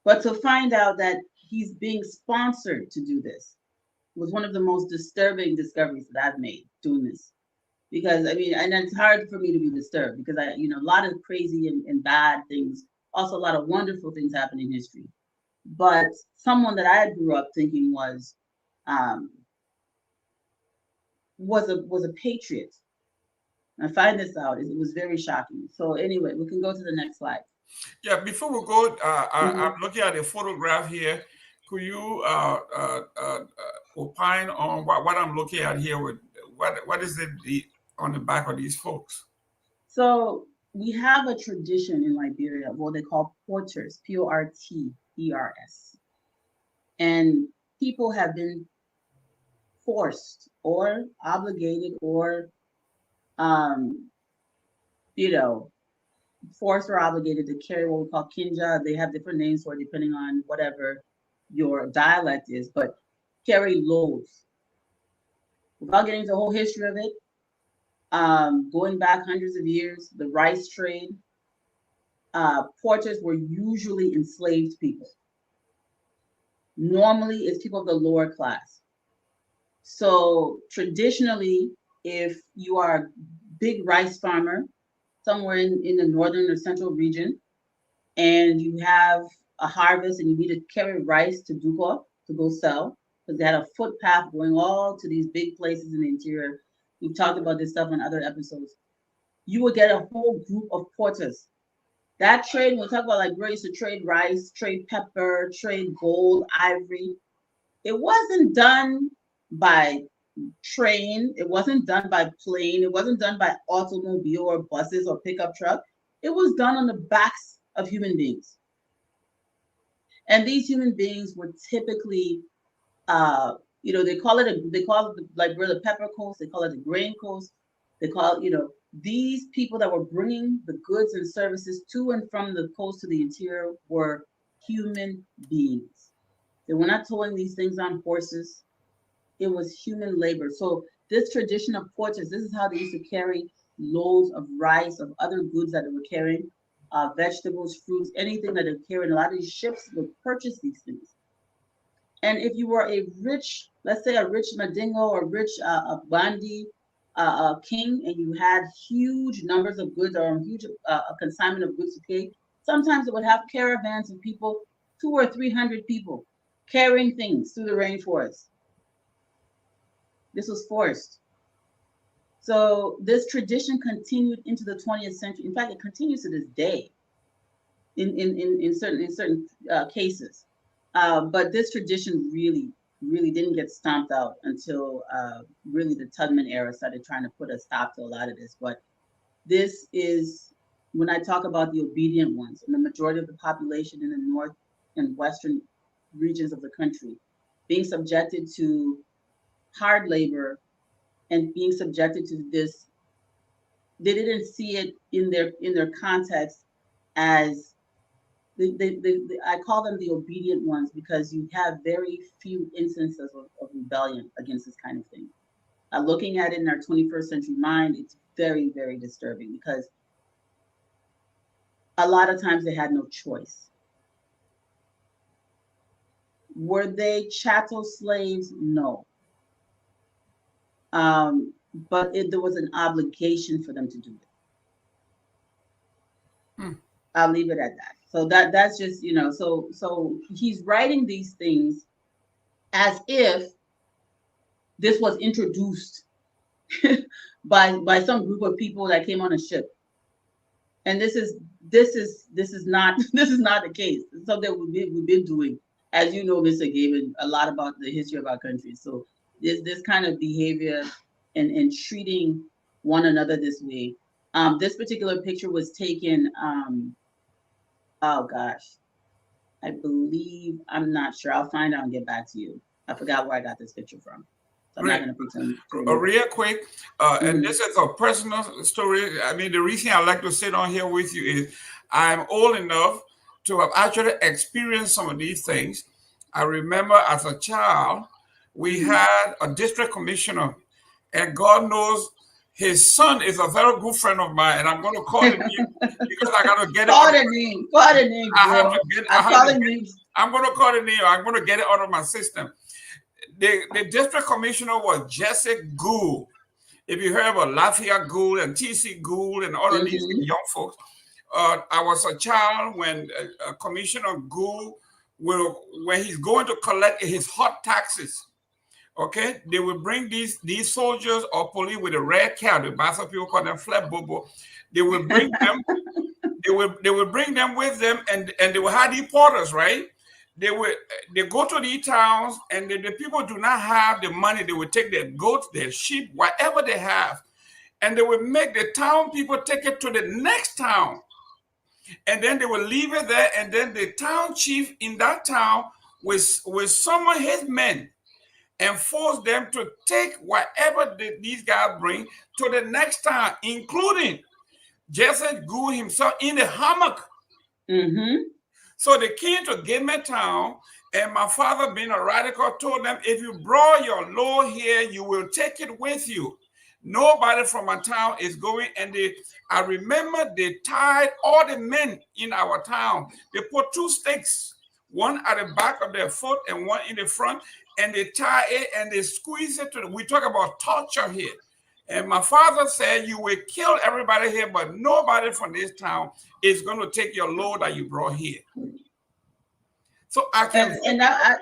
But to find out that he's being sponsored to do this was one of the most disturbing discoveries that I've made doing this. because I mean, and it's hard for me to be disturbed because I, a lot of crazy and bad things, also a lot of wonderful things happen in history. But someone that I grew up thinking um, was a patriot. I find this out. It was very shocking. So anyway, we can go to the next slide. Yeah, before we go, I'm Mhm. looking at a photograph here. Could you opine on what I'm looking at here? With what is it on the back of these folks? So we have a tradition in Liberia of what they call porters, Porters, and people have been forced or obligated or um, you know forced or obligated to carry what we call kinja. They have different names for it depending on whatever your dialect is, but carry loads. Without getting into the whole history of it, going back hundreds of years, the rice trade, porters were usually enslaved people. Normally, it's people of the lower class. So traditionally, if you are a big rice farmer somewhere in the northern or central region, and you have a harvest and you need to carry rice to Duko to go sell, because they had a footpath going all to these big places in the interior. We've talked about this stuff in other episodes. You would get a whole group of porters. That trade, when we talk about like where used to trade rice, trade pepper, trade gold, ivory, it wasn't done by train, it wasn't done by plane, it wasn't done by automobile or buses or pickup truck. It was done on the backs of human beings. And these human beings were typically, they call it like we're the pepper coast, they call it the grain coast. They call it, these people that were bringing the goods and services to and from the coast to the interior were human beings. They were not towing these things on horses. It was human labor. So this tradition of porters, this is how they used to carry loads of rice, of other goods that they were carrying, vegetables, fruits, anything that they carried. A lot of these ships would purchase these things. And if you were a rich, let's say a rich Madingo or rich Bandi king, and you had huge numbers of goods or a huge consignment of goods to take, sometimes it would have caravans of people, 200 or 300 people, carrying things through the rainforest. This was forced. So this tradition continued into the 20th century. In fact, it continues to this day in certain cases. But this tradition really didn't get stomped out until really the Tubman era started trying to put a stop to a lot of this. But this is when I talk about the obedient ones and the majority of the population in the north and western regions of the country being subjected to hard labor and being subjected to this. They didn't see it in their context as I call them the obedient ones because you have very few instances of rebellion against this kind of thing. Looking at it in our 21st century mind, it's very, very disturbing because a lot of times they had no choice. Were they chattel slaves? No. But there was an obligation for them to do it. I'll leave it at that. So that's just, so he's writing these things as if this was introduced by some group of people that came on a ship. And this is not this is not the case. It's something we've been doing. As you know, Mr. Gavin, a lot about the history of our country. So this kind of behavior and treating one another this way. This particular picture was taken oh gosh, I believe, I'm not sure. I'll find out and get back to you. I forgot where I got this picture from. So I'm not going to pretend. Real quick, and this is a personal story. I mean, the reason I like to sit on here with you is I'm old enough to have actually experienced some of these things. I remember as a child, we had a district commissioner, and God knows his son is a very good friend of mine, and I'm going to call him because I got to get it. Call the name. Call the name. I'm going to call the name. I'm going to get it out of my system. The district commissioner was Jesse Gould, If you heard about Lafayette Gould and T.C. Gould and all of these young folks, I was a child when Commissioner Gould when he's going to collect his hot taxes. Okay, they will bring these soldiers or police with a red cap. The Bassa people call them flat bobo. They will bring them. They will bring them with them, and they will have deporters, right? They go to these towns, and the people do not have the money. They will take their goats, their sheep, whatever they have, and they will make the town people take it to the next town, and then they will leave it there, and then the town chief in that town will summon his men and force them to take whatever these guys bring to the next town, including Jesse Gould himself in the hammock. So they came to Gilman Town, and my father, being a radical, told them, if you brought your load here, you will take it with you. Nobody from my town is going. And I remember they tied all the men in our town. They put 2 stakes, one at the back of their foot and one in the front, and they tie it and they squeeze it we talk about torture here. And my father said, you will kill everybody here, but nobody from this town is going to take your load that you brought here. So I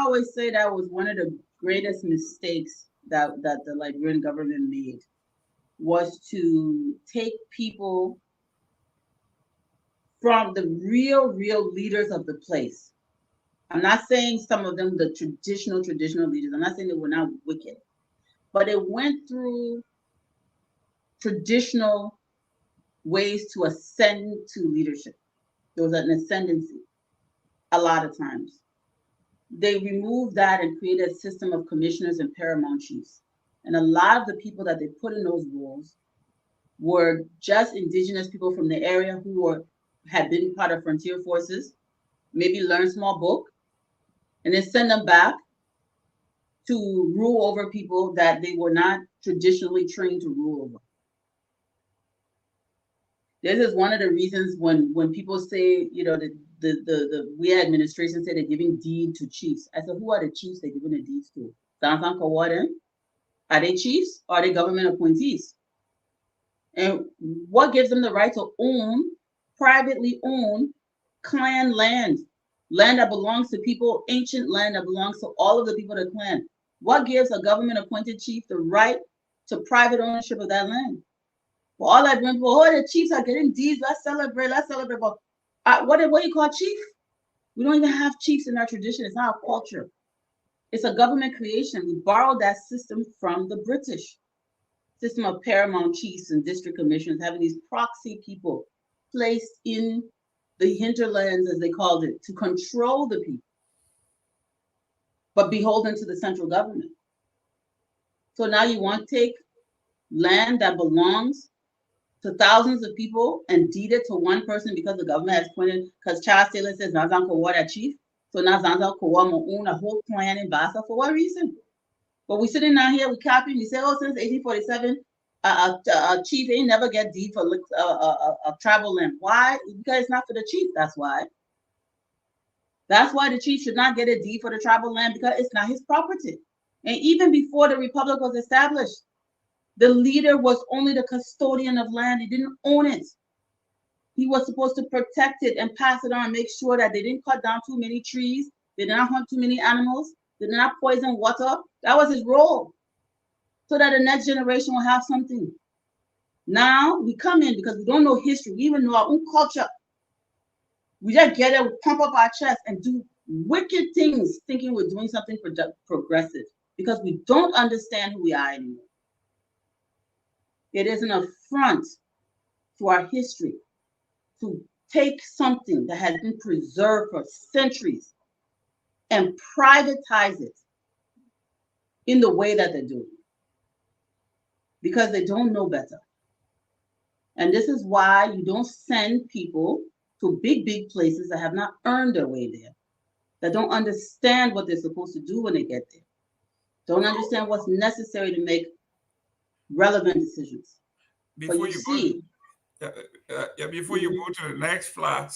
always say that was one of the greatest mistakes that the Liberian government made, was to take people from the real leaders of the place. I'm not saying some of them, the traditional leaders, I'm not saying they were not wicked, but it went through traditional ways to ascend to leadership. There was an ascendancy a lot of times. They removed that and created a system of commissioners and paramount chiefs. And a lot of the people that they put in those roles were just indigenous people from the area who had been part of frontier forces, maybe learn small book, and then send them back to rule over people that they were not traditionally trained to rule over. This is one of the reasons when people say, you know, the we administration say they're giving deed to chiefs. I said, who are the chiefs they're giving the deeds to? Are they chiefs or are they government appointees? And what gives them the right to own, privately own clan land that belongs to people, ancient land that belongs to all of the people of the clan? What gives a government appointed chief the right to private ownership of that land? For all that people, the chiefs are getting deeds, let's celebrate. But what do you call chief? We don't even have chiefs in our tradition. It's not our culture. It's a government creation. We borrowed that system from the British system of paramount chiefs and district commissioners, having these proxy people placed in the hinterlands, as they called it, to control the people, but beholden to the central government. So now you want to take land that belongs to thousands of people and deed it to one person because the government has pointed, because Charles Taylor says Nazan Kawa that chief. So now Zanzan Kawa will own a whole clan in Bassa. For what reason? But we sitting down here, we copying, we say, oh, since 1847, a chief ain't never get deed for a tribal land. Why? Because it's not for the chief, that's why. That's why the chief should not get a deed for the tribal land, because it's not his property. And even before the republic was established, the leader was only the custodian of land. He didn't own it. He was supposed to protect it and pass it on, make sure that they didn't cut down too many trees, they did not hunt too many animals, they did not poison water. That was his role, so that the next generation will have something. Now we come in because we don't know history, we even know our own culture. We just get it, we pump up our chest and do wicked things, thinking we're doing something progressive, because we don't understand who we are anymore. It is an affront to our history to take something that has been preserved for centuries and privatize it in the way that they're doing, because they don't know better. And this is why you don't send people to big places that have not earned their way there, that don't understand what they're supposed to do when they get there, don't understand what's necessary to make relevant decisions. Before you go to the next slide,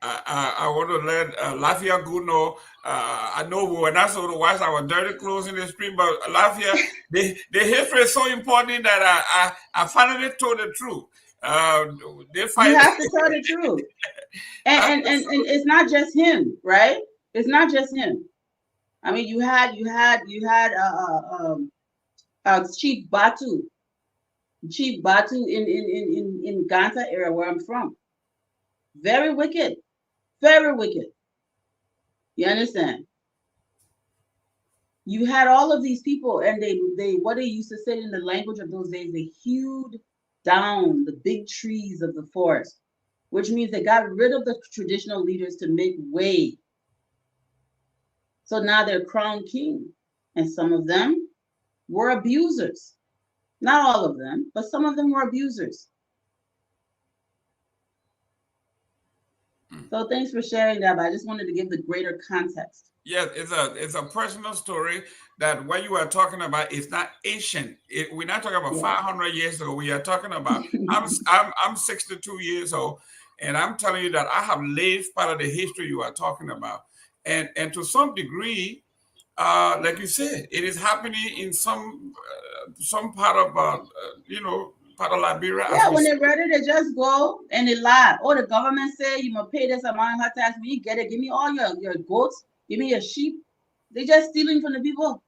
I want to let Lafia Good know. I know we were not supposed to wash our dirty clothes in the street, but Lafia, the history is so important that I finally told the truth. They You fight. have to tell the truth. And it's not just him, right? It's not just him. I mean, you had Chief Batu, in Ganta area where I'm from. Very wicked, very wicked. You understand? You had all of these people, and they what they used to say in the language of those days, they hewed down the big trees of the forest, which means they got rid of the traditional leaders to make way. So now they're crowned king, and some of them were abusers. Not all of them, but some of them were abusers. So thanks for sharing that, but I just wanted to give the greater context. Yes, it's a personal story that what you are talking about is not ancient. We're not talking about Yeah. 500 years ago. We are talking about I'm 62 years old, and I'm telling you that I have lived part of the history you are talking about, and to some degree, like you said, it is happening in some part of part of Liberia as Yeah, we when speak. they're ready, they just go and they lie. Oh, the government say you must pay this amount of tax. When you get it, give me all your goats, give me your sheep. They just stealing from the people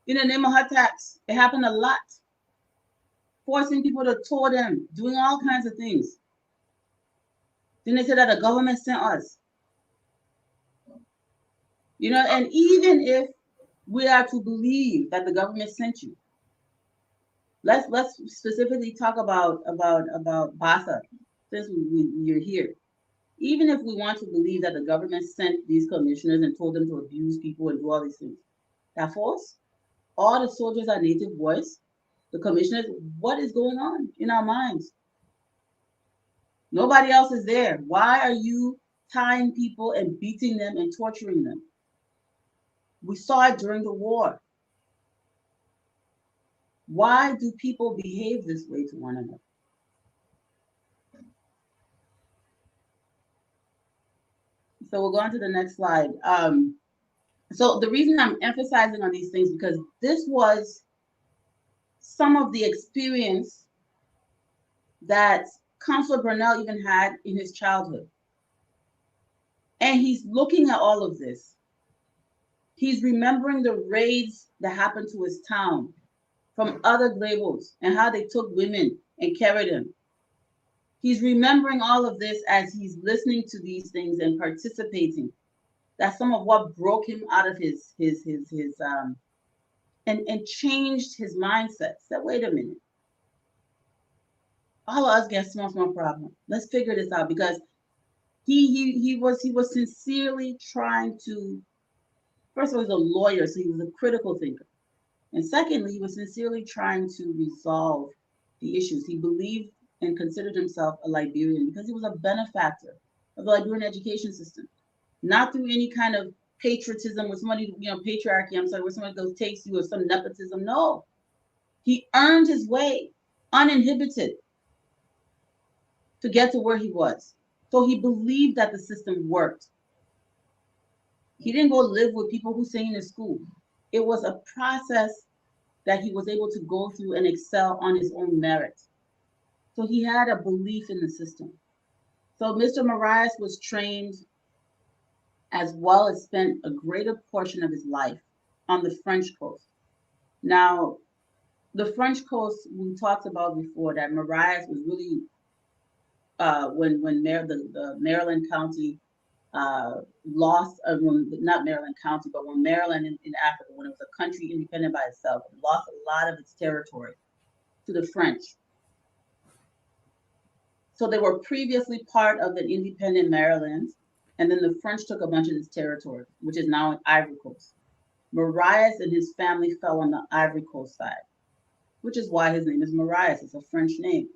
in the name of her tax. It happened a lot. Forcing people to tour them, doing all kinds of things. Then they say that the government sent us. And even if we are to believe that the government sent you, let's specifically talk about Basa, since you're here. Even if we want to believe that the government sent these commissioners and told them to abuse people and do all these things, that false. All the soldiers are native boys. The commissioners, what is going on in our minds? Nobody else is there. Why are you tying people and beating them and torturing them? We saw it during the war. Why do people behave this way to one another? So we'll go on to the next slide. So the reason I'm emphasizing on these things because this was some of the experience that Counselor Brownell even had in his childhood. And he's looking at all of this. He's remembering the raids that happened to his town from other Glebos and how they took women and carried them. He's remembering all of this as he's listening to these things and participating. That's some of what broke him out of his and changed his mindset. Said, wait a minute. All of us get small problem. Let's figure this out because he was sincerely trying to. First of all, he's a lawyer, so he was a critical thinker, and secondly, he was sincerely trying to resolve the issues. He believed and considered himself a Liberian because he was a benefactor of the Liberian education system, not through any kind of patriotism where somebody, patriarchy. I'm sorry, where somebody goes takes you or some nepotism. No, he earned his way, uninhibited, to get to where he was. So he believed that the system worked. He didn't go live with people who sang in his school. It was a process that he was able to go through and excel on his own merit. So he had a belief in the system. So Mr. Marias was trained as well as spent a greater portion of his life on the French coast. Now, the French coast we talked about before that Marias was really when the Maryland County lost, not Maryland County, but when Maryland in Africa, when it was a country independent by itself, it lost a lot of its territory to the French. So they were previously part of an independent Maryland, and then the French took a bunch of this territory, which is now in Ivory Coast. Marias and his family fell on the Ivory Coast side, which is why his name is Marias. It's a French name.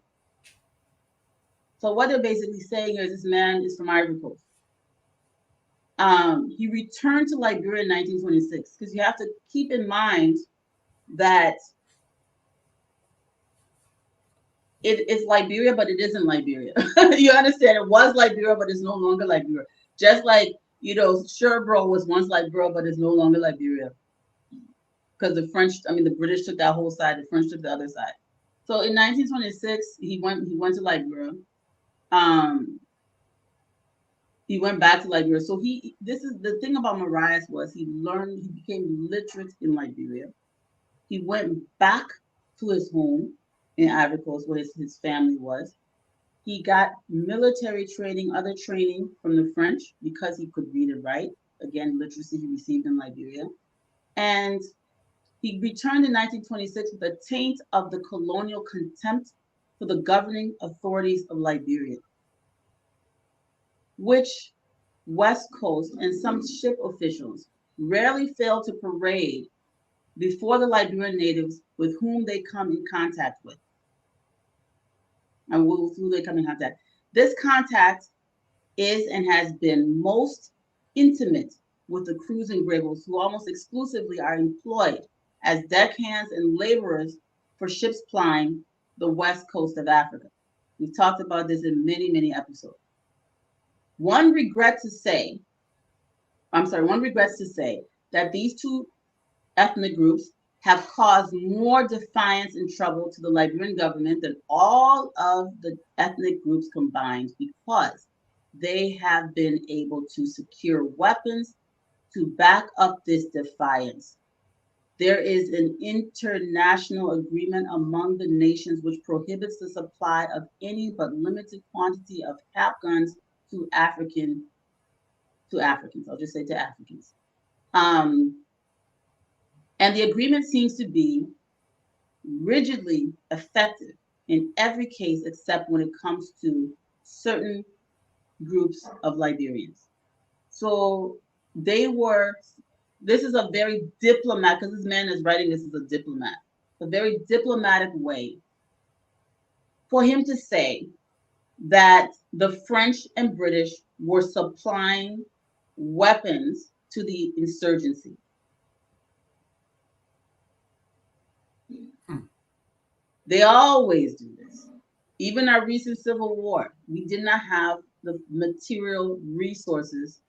So what they're basically saying is this man is from Ivory Coast. He returned to Liberia in 1926 because you have to keep in mind that it's Liberia, but it isn't Liberia. You understand? It was Liberia, but it's no longer Liberia. Just like, Sherbro was once Liberia, but it's no longer Liberia. Because the British took that whole side, the French took the other side. So in 1926, he went to Liberia. Um, he went back to Liberia. So this is the thing about Marias was he became literate in Liberia. He went back to his home in Ivory Coast where his family was. He got military training, other training from the French because he could read and write. Again, literacy he received in Liberia. And he returned in 1926 with a taint of the colonial contempt for the governing authorities of Liberia, which West Coast and some ship officials rarely fail to parade before the Liberian natives with whom they come in contact with. And with whom they come in contact. This contact is and has been most intimate with the crews and gravels, who almost exclusively are employed as deckhands and laborers for ships plying the west coast of Africa. We've talked about this in many, many episodes. One regrets to say that these two ethnic groups have caused more defiance and trouble to the Liberian government than all of the ethnic groups combined, because they have been able to secure weapons to back up this defiance. There is an international agreement among the nations which prohibits the supply of any but limited quantity of cap guns to Africans. I'll just say to Africans. And the agreement seems to be rigidly effective in every case except when it comes to certain groups of Liberians. So this is a very diplomat, because this man is writing this as a diplomat, a very diplomatic way for him to say that the French and British were supplying weapons to the insurgency. They always do this. Even our recent civil war, we did not have the material resources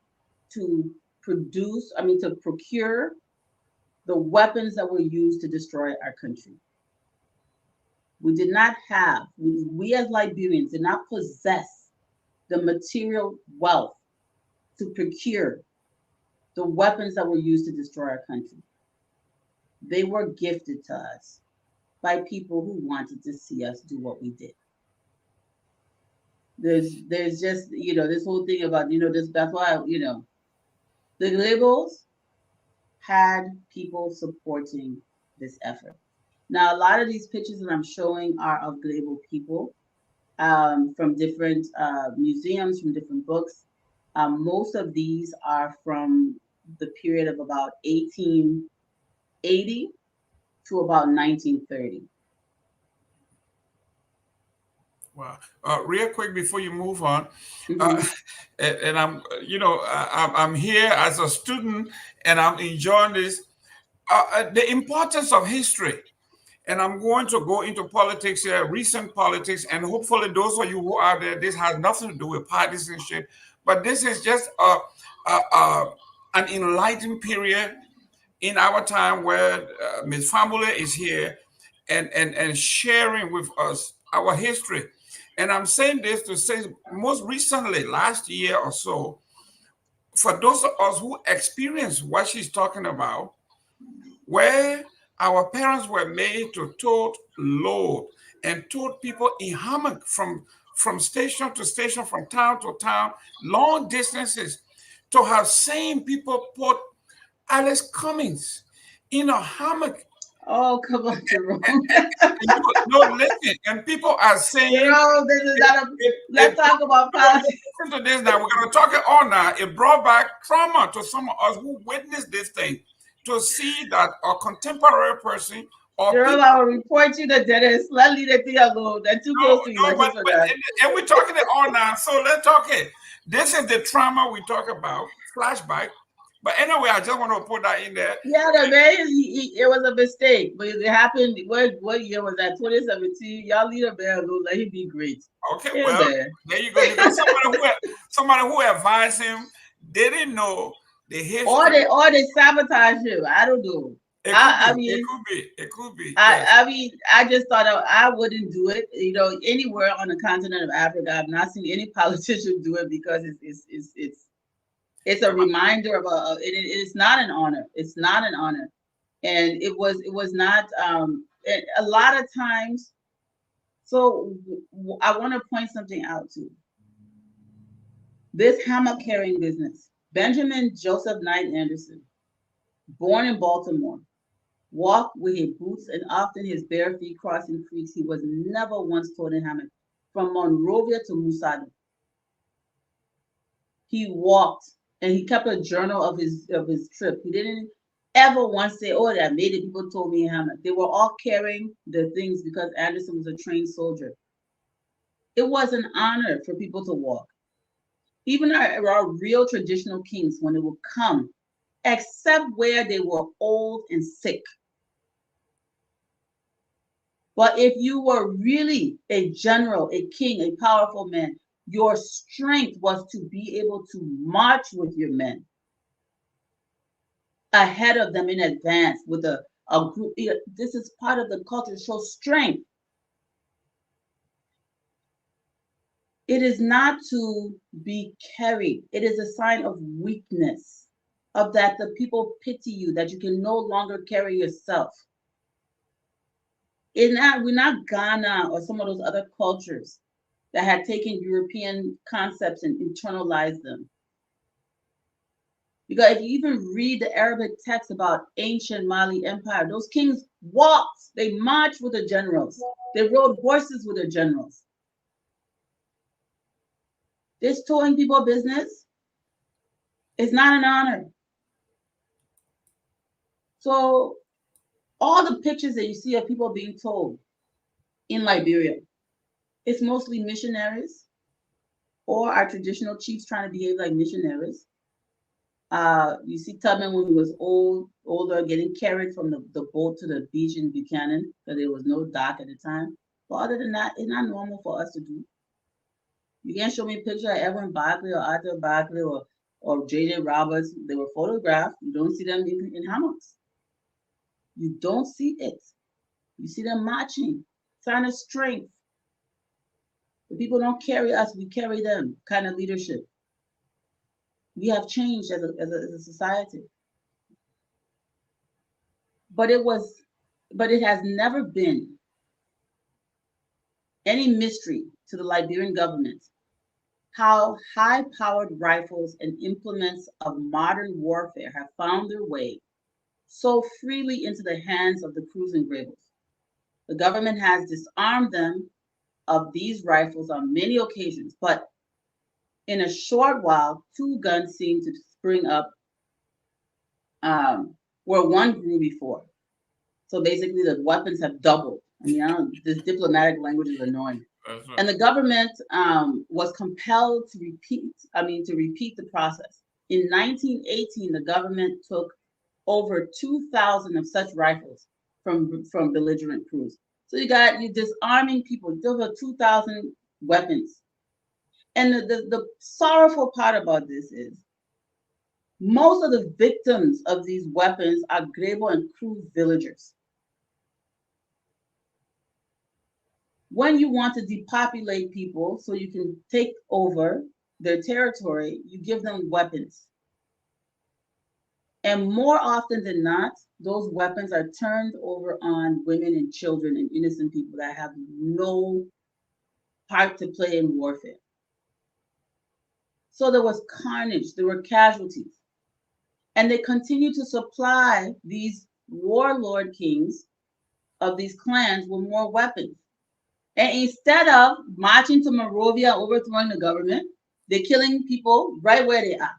to procure the weapons that were used to destroy our country. We did not have, we as Liberians did not possess the material wealth to procure the weapons that were used to destroy our country. They were gifted to us by people who wanted to see us do what we did. There's just, this whole thing about, that's why, the liberals had people supporting this effort. Now, a lot of these pictures that I'm showing are of global people from different museums, from different books. Most of these are from the period of about 1880 to about 1930. Wow. Real quick before you move on, Mm-hmm. and I'm here as a student, and I'm enjoying this. The importance of history, and I'm going to go into politics here, recent politics, and hopefully those of you who are there, this has nothing to do with partisanship, but this is just an enlightened period in our time where Ms. Famule is here and sharing with us our history. And I'm saying this to say, most recently, last year or so, for those of us who experienced what she's talking about, where our parents were made to tote load and tote people in hammock from station to station, from town to town, long distances, to have seen people put Alice Cummings in a hammock. Oh, come on, Jerome. Listen, and people are saying, Jerome, this is not a. Let's talk about politics. Listen to this now. We're going to talk it all now. It brought back trauma to some of us who witnessed this thing, to see that a contemporary person or Jerome, people, I will report you to Dennis. Let's leave it there alone. They're too close to you. but and we're talking it all now. So let's talk it. This is the trauma we talk about. Flashback. But anyway, I just want to put that in there. Yeah, the man, it was a mistake, but it happened. What year was that? 2017. Y'all leave a man alone. Let him be great. Okay, Yeah, well, man. there you go. Because somebody who advised him didn't know the Or history. they sabotage him. I don't know. It could I be. It mean, could be. It could be. I Yes. I mean, I just thought I wouldn't do it. You know, anywhere on the continent of Africa, I've not seen any politician do it because it's a reminder of it is not an honor. It's not an honor, and it was not. A lot of times. So I want to point something out too. This hammock carrying business. Benjamin Joseph Knight Anderson, born in Baltimore, walked with his boots and often his bare feet crossing creeks. He was never once taught in hammock. From Monrovia to Musada, he walked and he kept a journal of his trip. He didn't ever once say, "Oh, that made it." People told me in hammock. They were all carrying the things because Anderson was a trained soldier. It was an honor for people to walk. Even our real traditional kings, when they would come, except where they were old and sick. But if you were really a general, a king, a powerful man, your strength was to be able to march with your men ahead of them in advance with a group. This is part of the culture, show strength. It is not to be carried. It is a sign of weakness, of that the people pity you, that you can no longer carry yourself. We're not Ghana or some of those other cultures that had taken European concepts and internalized them. Because if you even read the Arabic text about ancient Mali Empire, those kings walked, they marched with the generals, they rode horses with the generals. This towing people business is not an honor. So all the pictures that you see of people being told in Liberia, it's mostly missionaries or our traditional chiefs trying to behave like missionaries. You see Tubman when he was older, getting carried from the boat to the beach in Buchanan because there was no dock at the time. But other than that, it's not normal for us to do. You can't show me a picture of Evan Barkley or Arthur Barkley or J.J. Roberts. They were photographed. You don't see them in hammocks. You don't see it. You see them marching, sign of strength. The people don't carry us, we carry them, kind of leadership. We have changed as a society. But it has never been any mystery to the Liberian government how high-powered rifles and implements of modern warfare have found their way so freely into the hands of the cruising rebels. The government has disarmed them of these rifles on many occasions, but in a short while, two guns seem to spring up where one grew before. So basically, the weapons have doubled. I mean, this diplomatic language is annoying. That's right. And the government was compelled to repeat the process. In 1918, the government took over 2,000 of such rifles from belligerent crews. So you're disarming people. Over 2,000 weapons. And the sorrowful part about this is most of the victims of these weapons are Grebo and Kru villagers. When you want to depopulate people so you can take over their territory, you give them weapons. And more often than not, those weapons are turned over on women and children and innocent people that have no part to play in warfare. So there was carnage, there were casualties. And they continue to supply these warlord kings of these clans with more weapons. And instead of marching to Monrovia, overthrowing the government, they're killing people right where they are.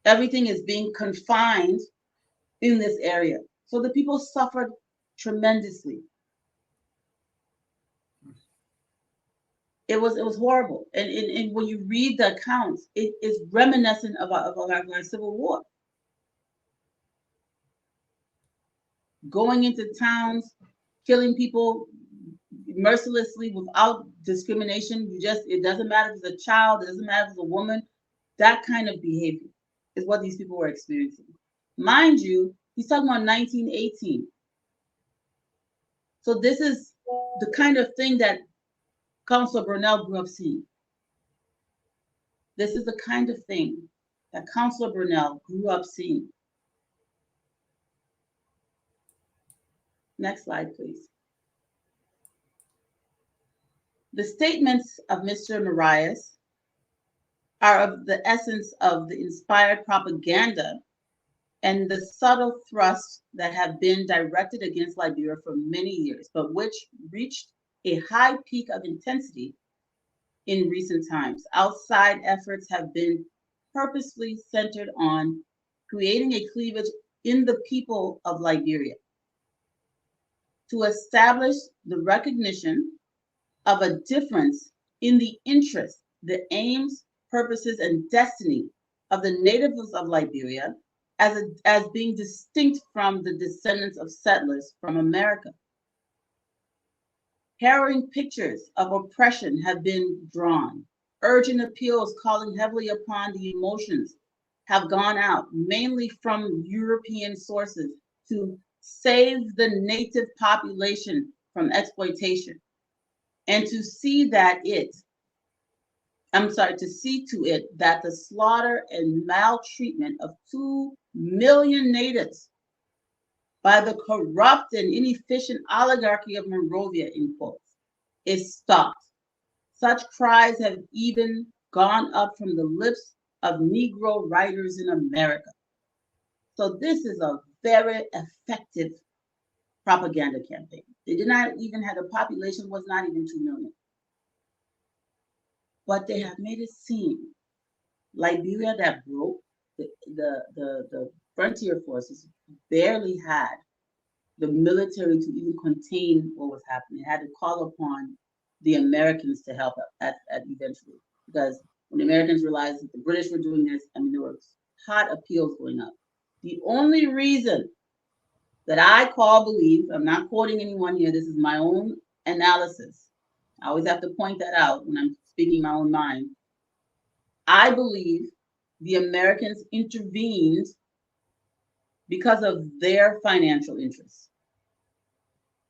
Everything is being confined in this area. So the people suffered tremendously. It was horrible. And when you read the accounts, it is reminiscent of our Civil War. Going into towns, killing people mercilessly without discrimination. It doesn't matter if it's a child, it doesn't matter if it's a woman. That kind of behavior is what these people were experiencing. Mind you, he's talking about 1918. So this is the kind of thing that Councillor Brownell grew up seeing. This is the kind of thing that Councillor Brownell grew up seeing. Next slide, please. The statements of Mr. Marias are of the essence of the inspired propaganda and the subtle thrusts that have been directed against Liberia for many years, but which reached a high peak of intensity in recent times. Outside efforts have been purposely centered on creating a cleavage in the people of Liberia to establish the recognition of a difference in the interests, the aims, purposes, and destiny of the natives of Liberia as being distinct from the descendants of settlers from America. Harrowing pictures of oppression have been drawn. Urgent appeals calling heavily upon the emotions have gone out, mainly from European sources, to save the native population from exploitation and to see to it that the slaughter and maltreatment of 2 million natives by the corrupt and inefficient oligarchy of Monrovia, in quotes, is stopped. Such cries have even gone up from the lips of Negro writers in America. So this is a very effective propaganda campaign. They did not even have, the population was not even 2 million. But they have made it seem Liberia that broke, the frontier forces barely had the military to even contain what was happening. It had to call upon the Americans to help at eventually. Because when the Americans realized that the British were doing this, I mean, there were hot appeals going up. The only reason that I believe, I'm not quoting anyone here, this is my own analysis. I always have to point that out when I'm speaking my own mind. I believe the Americans intervened because of their financial interests.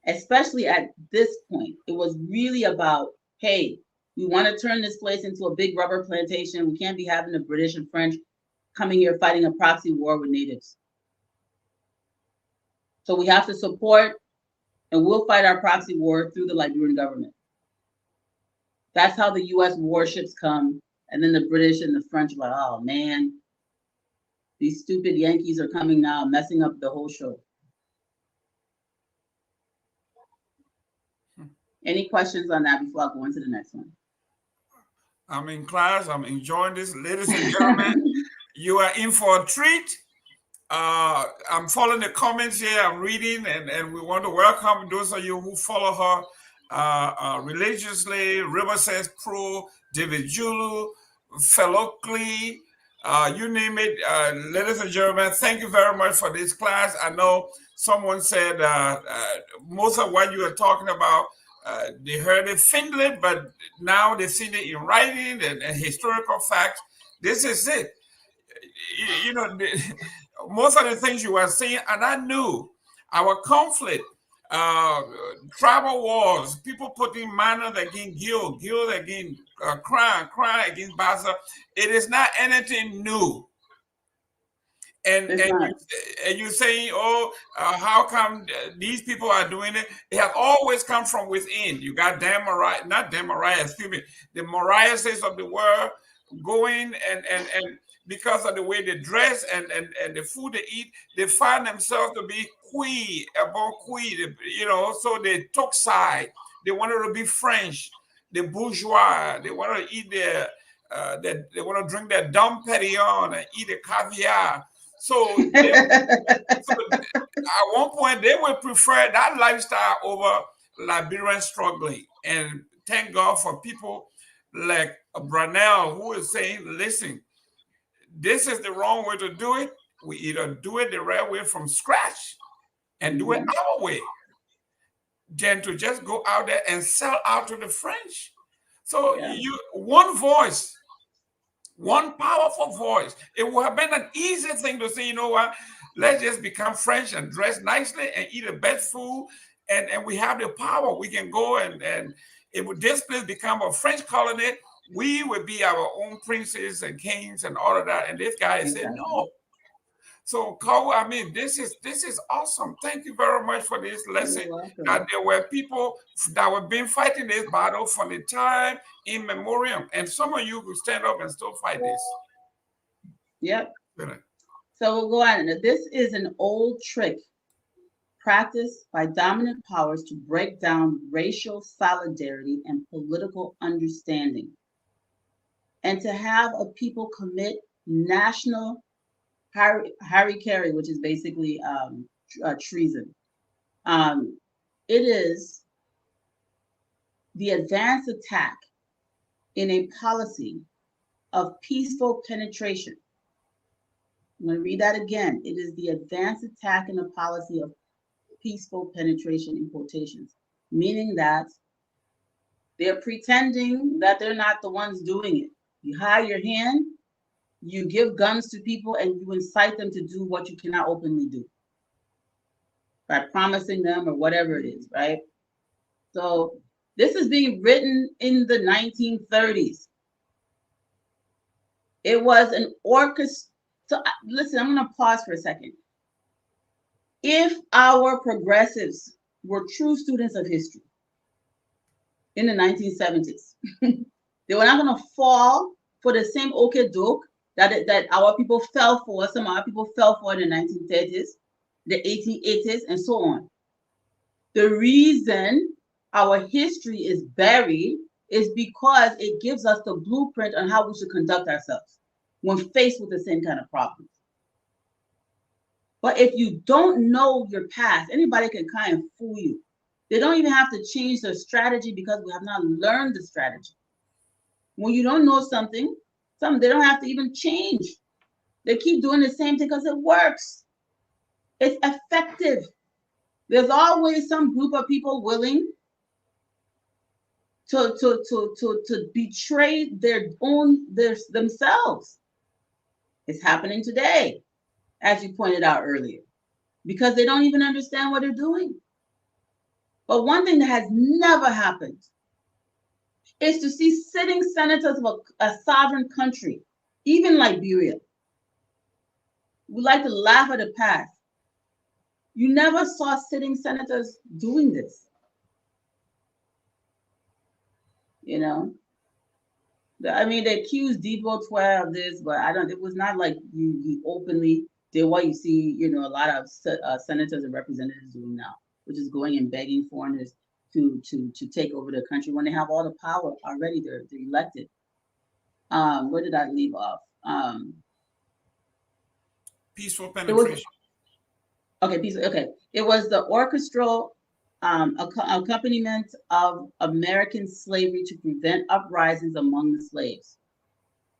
Especially at this point, it was really about, hey, we want to turn this place into a big rubber plantation. We can't be having the British and French coming here fighting a proxy war with natives. So we have to support, and we'll fight our proxy war through the Liberian government. That's how the US warships come. And then the British and the French are like, oh man, these stupid Yankees are coming now, messing up the whole show. Any questions on that before I go into the next one? I'm in class. I'm enjoying this. Ladies and gentlemen, you are in for a treat. I'm following the comments here. I'm reading, and we want to welcome those of you who follow her religiously. River says Pro, David Julu, Felokli, you name it. Ladies and gentlemen, thank you very much for this class. I know someone said most of what you are talking about, they heard it faintly, but now they've seen it in writing and historical facts. This is it. You know, most of the things you were saying, and I knew our conflict, tribal wars, people putting minor against guild against crime against Basa. It is not anything new. And you're saying, oh, how come these people are doing it? It has always come from within. You got the Mariases of the world going and because of the way they dress and the food they eat, they find themselves to be you know, so they took side. They wanted to be French, the bourgeois. They want to eat they want to drink their Dom Perignon and eat the caviar. So, at one point, they would prefer that lifestyle over Liberians struggling. And thank God for people like Brownell, who is saying, listen, this is the wrong way to do it. We either do it the right way from scratch and do it our way, than to just go out there and sell out to the French. So Yeah, you one voice, one powerful voice. It would have been an easy thing to say, you know what, let's just become French and dress nicely and eat the best food, and we have the power. We can go and it would this place become a French colony. We would be our own princes and kings and all of that. And this guy said exactly. no. So, Cole, I mean, this is awesome. Thank you very much for this lesson. You're That welcome. there were people that were been fighting this battle from the time in memoriam, and some of you could stand up and still fight this. Yep. You So we'll go on. This is an old trick practiced by dominant powers to break down racial solidarity and political understanding, and to have a people commit national harikari, which is basically treason. Um, it is the advanced attack in a policy of peaceful penetration. I'm going to read that again. It is the advanced attack in a policy of peaceful penetration in quotations, meaning that they're pretending that they're not the ones doing it. You hide your hand, you give guns to people, and you incite them to do what you cannot openly do by promising them or whatever it is, right? So this is being written in the 1930s. It was an orchestra. So listen, I'm going to pause for a second. If our progressives were true students of history in the 1970s, they were not going to fall for the same doke that our people fell for. Some of our people fell for in the 1930s, the 1880s, and so on. The reason our history is buried is because it gives us the blueprint on how we should conduct ourselves when faced with the same kind of problems. But if you don't know your past, anybody can kind of fool you. They don't even have to change their strategy because we have not learned the strategy. When you don't know something they don't have to even change. They keep doing the same thing because it works. It's effective. There's always some group of people willing to betray themselves. It's happening today, as you pointed out earlier, because they don't even understand what they're doing. But one thing that has never happened is to see sitting senators of a sovereign country, even Liberia. We like to laugh at the past. You never saw sitting senators doing this. You know, I mean, they accused Debo 12 of this, but it was not like you openly did what you see, a lot of senators and representatives doing now, which is going and begging foreigners to take over the country when they have all the power already. They're elected. Where did I leave off? Peaceful penetration. Okay. It was the orchestral accompaniment of American slavery to prevent uprisings among the slaves.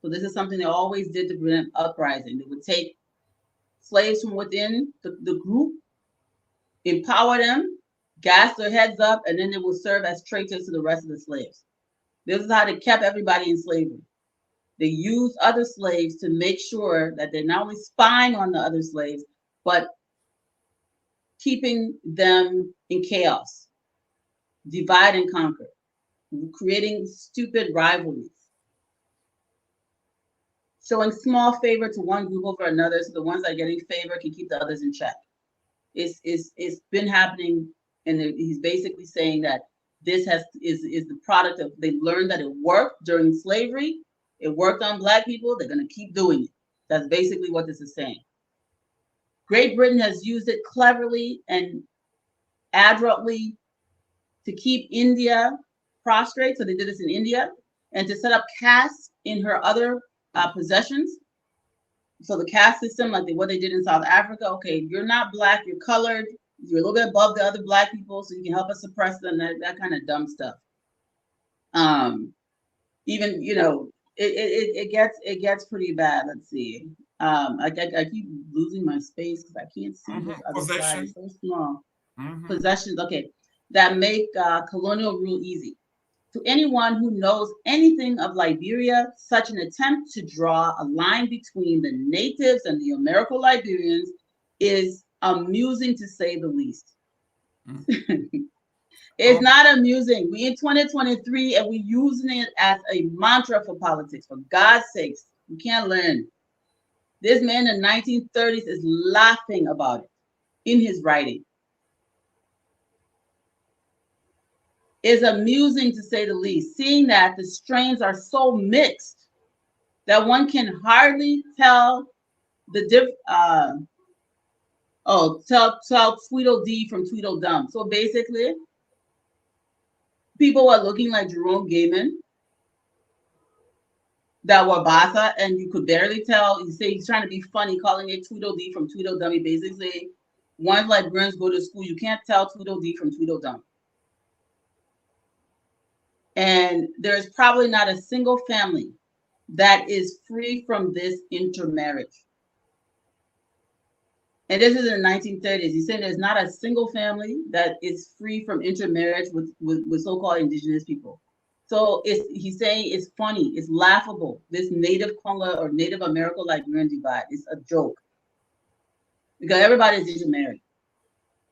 So this is something they always did to prevent uprising. They would take slaves from within the group, empower them, gas their heads up, and then they would serve as traitors to the rest of the slaves. This is how they kept everybody in slavery. They used other slaves to make sure that they're not only spying on the other slaves, but keeping them in chaos, divide and conquer, creating stupid rivalries, showing small favor to one group over another, so the ones that are getting favor can keep the others in check. It's been happening, and he's basically saying that this is the product of, they learned that it worked during slavery, it worked on Black people, they're going to keep doing it. That's basically what this is saying. Great Britain has used it cleverly and adroitly to keep India prostrate. So they did this in India, and to set up castes in her other possessions. So the caste system, like what they did in South Africa, okay, you're not Black, you're colored, You're a little bit above the other Black people, so you can help us suppress them. That kind of dumb stuff. Even it gets pretty bad. Let's see. I keep losing my space because I can't see this other slide. It's so small. Possessions, okay, that make colonial rule easy. To anyone who knows anything of Liberia, such an attempt to draw a line between the natives and the Americo-Liberians is amusing to say the least. It's not amusing. We in 2023 and we using it as a mantra for politics. For God's sakes, we can't learn. This man in the 1930s is laughing about it in his writing. It's amusing to say the least, seeing that the strains are so mixed that one can hardly tell the tell Tweedledee from Tweedledum. So basically, people were looking like Jerome Gaiman that were Bassa, and you could barely tell. You say he's trying to be funny, calling it Tweedledee from Tweedledum. He basically, once Liberians go to school, you can't tell Tweedledee from Tweedledum. And there's probably not a single family that is free from this intermarriage. And this is in the 1930s. He's saying there's not a single family that is free from intermarriage with so-called indigenous people. So he's saying it's funny, it's laughable. This Native Congo or Native Americo-Liberian divide is a joke because everybody is intermarried.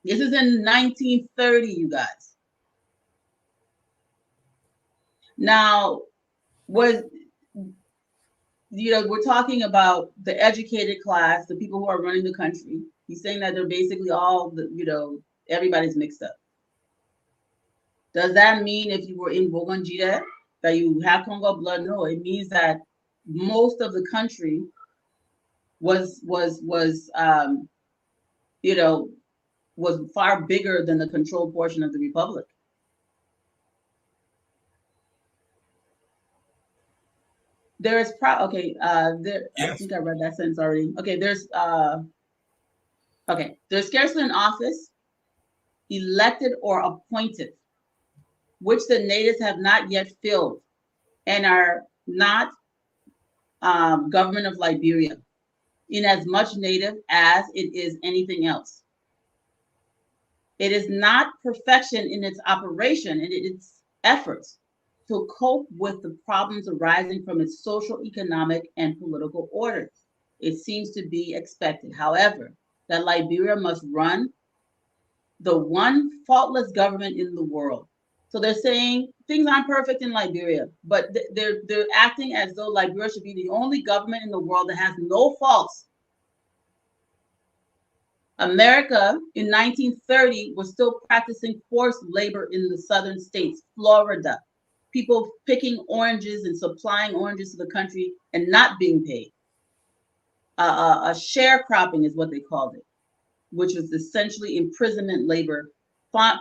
This is in 1930, you guys. Now, we're talking about the educated class, the people who are running the country. He's saying that they're basically all, everybody's mixed up. Does that mean if you were in Bogandjida that you have Congo blood? No, it means that most of the country was far bigger than the controlled portion of the republic. There is I think I read that sentence already. Okay, there's scarcely an office, elected or appointed, which the natives have not yet filled and are not government of Liberia, in as much native as it is anything else. It is not perfection in its operation and its efforts to cope with the problems arising from its social, economic, and political orders. It seems to be expected, however, that Liberia must run the one faultless government in the world. So they're saying things aren't perfect in Liberia, but they're acting as though Liberia should be the only government in the world that has no faults. America in 1930 was still practicing forced labor in the southern states, Florida. People picking oranges and supplying oranges to the country and not being paid. Sharecropping is what they called it, which was essentially imprisonment labor.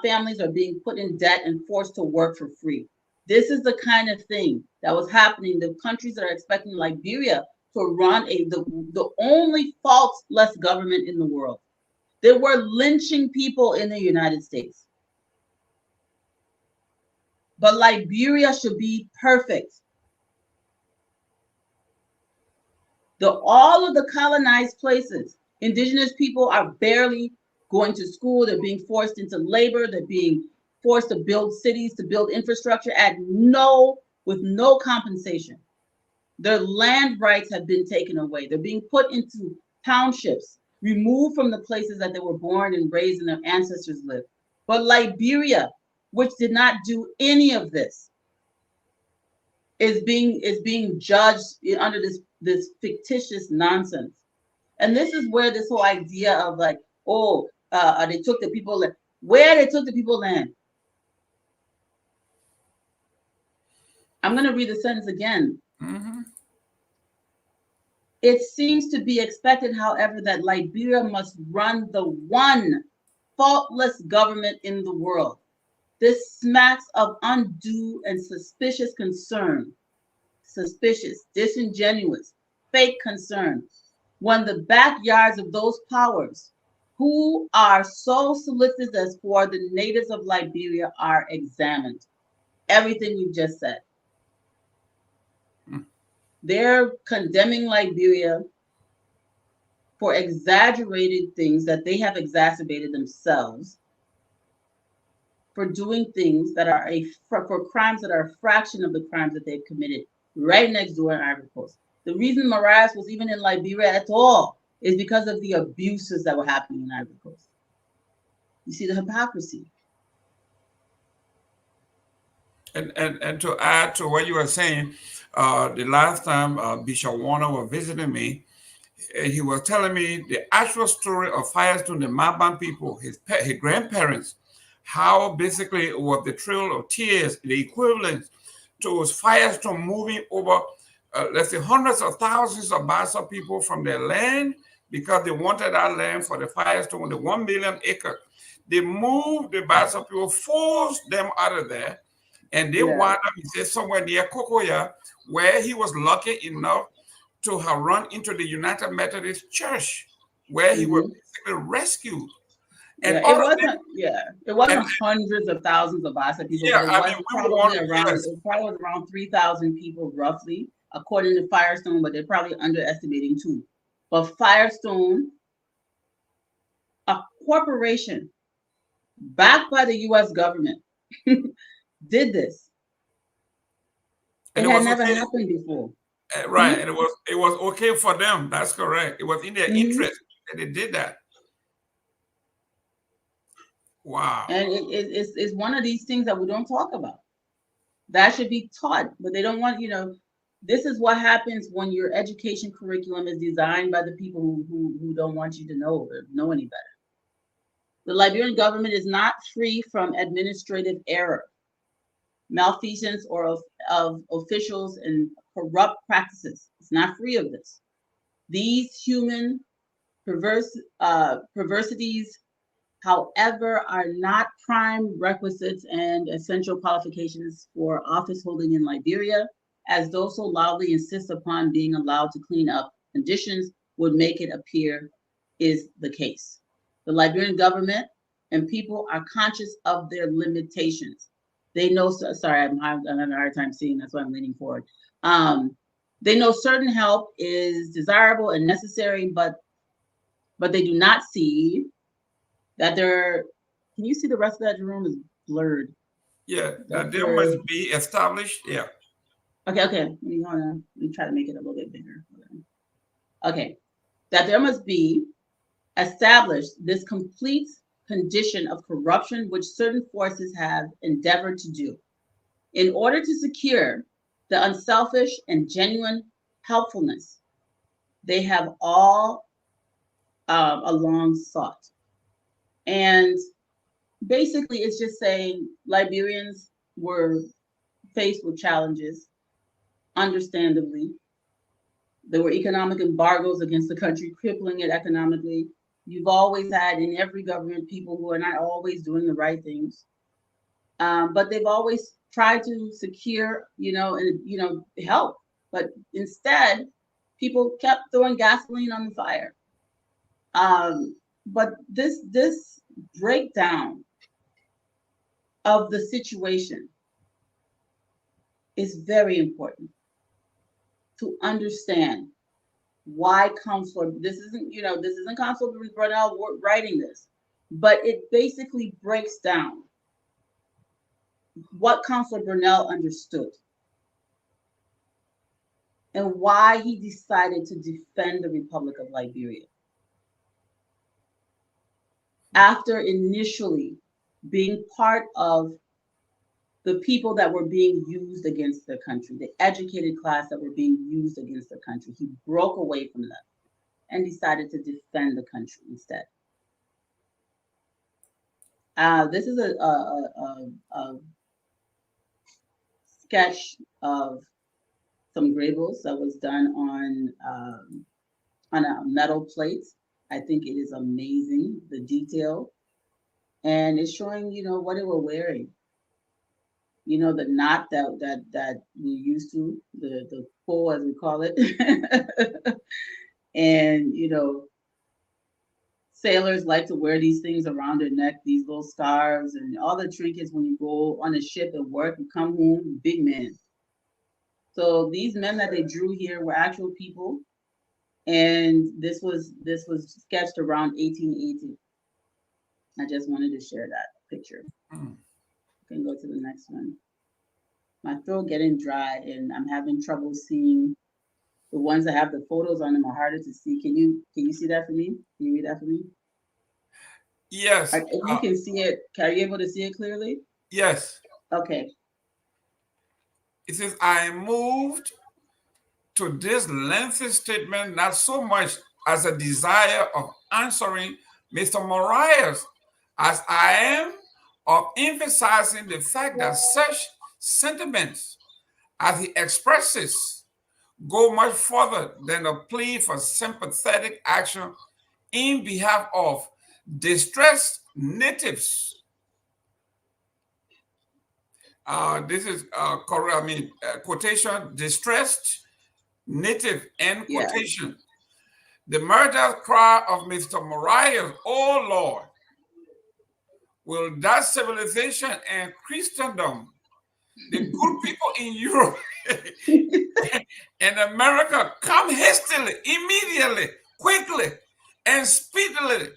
Families are being put in debt and forced to work for free. This is the kind of thing that was happening. The countries that are expecting Liberia to run the only faultless government in the world. They were lynching people in the United States. But Liberia should be perfect. All of the colonized places, indigenous people are barely going to school. They're being forced into labor. They're being forced to build cities, to build infrastructure with no compensation. Their land rights have been taken away. They're being put into townships, removed from the places that they were born and raised and their ancestors lived. But Liberia, which did not do any of this, is being judged under this fictitious nonsense. And this is where this whole idea of they took the people land. Where they took the people land? I'm going to read the sentence again. Mm-hmm. It seems to be expected, however, that Liberia must run the one faultless government in the world. This smacks of undue and suspicious concern. Suspicious, disingenuous, fake concern. When the backyards of those powers who are so solicitous for the natives of Liberia are examined. Everything you just said. They're condemning Liberia for exaggerated things that they have exacerbated themselves, for doing things that are for crimes that are a fraction of the crimes that they've committed right next door in Ivory Coast. The reason Marias was even in Liberia at all is because of the abuses that were happening in Ivory Coast. You see the hypocrisy. And to add to what you were saying, the last time Bishop Warner was visiting me, he was telling me the actual story of Firestone, the Maban people, his grandparents, how basically it was the Trail of Tears, the equivalent to Firestone moving over, let's say, hundreds of thousands of Bassa people from their land because they wanted that land for the Firestone, the 1 million acre. They moved the Bassa people, forced them out of there, and they wound up, he said, somewhere near Kokoya, where he was lucky enough to have run into the United Methodist Church, where he was basically rescued. And it all of wasn't. them, It wasn't hundreds of thousands of Bassa people, but it was probably around 3,000 people roughly, according to Firestone. But they're probably underestimating too. But Firestone, a corporation backed by the U.S. government, did this. and It had never happened before. Right, and it was okay for them. That's correct. It was in their interest that they did that. Wow. And it's one of these things that we don't talk about. That should be taught, but they don't want, this is what happens when your education curriculum is designed by the people who don't want you to know any better. The Liberian government is not free from administrative error, malfeasance, or of officials and corrupt practices. It's not free of this. These human perversities, however, are not prime requisites and essential qualifications for office holding in Liberia, as those so loudly insist upon being allowed to clean up conditions would make it appear is the case. The Liberian government and people are conscious of their limitations. They know, sorry, I'm having a hard time seeing, that's why I'm leaning forward. They know certain help is desirable and necessary, but they do not see that there, can you see the rest of that room is blurred? Yeah, that there must be established. Yeah. Okay. Let me try to make it a little bit bigger. Okay. That there must be established this complete condition of corruption which certain forces have endeavored to do in order to secure the unselfish and genuine helpfulness they have all along sought. And basically, it's just saying Liberians were faced with challenges, understandably. There were economic embargoes against the country, crippling it economically. You've always had in every government people who are not always doing the right things, but they've always tried to secure, help. But instead, people kept throwing gasoline on the fire. But this breakdown of the situation is very important to understand why this isn't Counselor Brownell writing this, but it basically breaks down what Counselor Brownell understood and why he decided to defend the Republic of Liberia. After initially being part of the people that were being used against the country, the educated class that were being used against the country, he broke away from them and decided to defend the country instead. This is a sketch of some gravels that was done on a metal plate. I think it is amazing, the detail, and it's showing, what they were wearing. The knot that we used to, the pole as we call it, and sailors like to wear these things around their neck, these little scarves and all the trinkets when you go on a ship and work and come home, big men. So these men that they drew here were actual people, and this was sketched around 1880. I just wanted to share that picture. Mm. You can go to the next one. My throat getting dry and I'm having trouble seeing the ones that have the photos on them are harder to see. Can you see that for me? Can you read that for me? Yes. If you can see it, are you able to see it clearly? Yes. Okay. It says, I moved to this lengthy statement not so much as a desire of answering Mr. Marias as I am of emphasizing the fact that such sentiments as he expresses go much further than a plea for sympathetic action in behalf of distressed natives. This is correct. I mean, quotation, distressed native, end Yeah. quotation. The murder cry of Mr. Marias, oh Lord, will that civilization and Christendom, the good people in Europe and America, come hastily, immediately, quickly, and speedily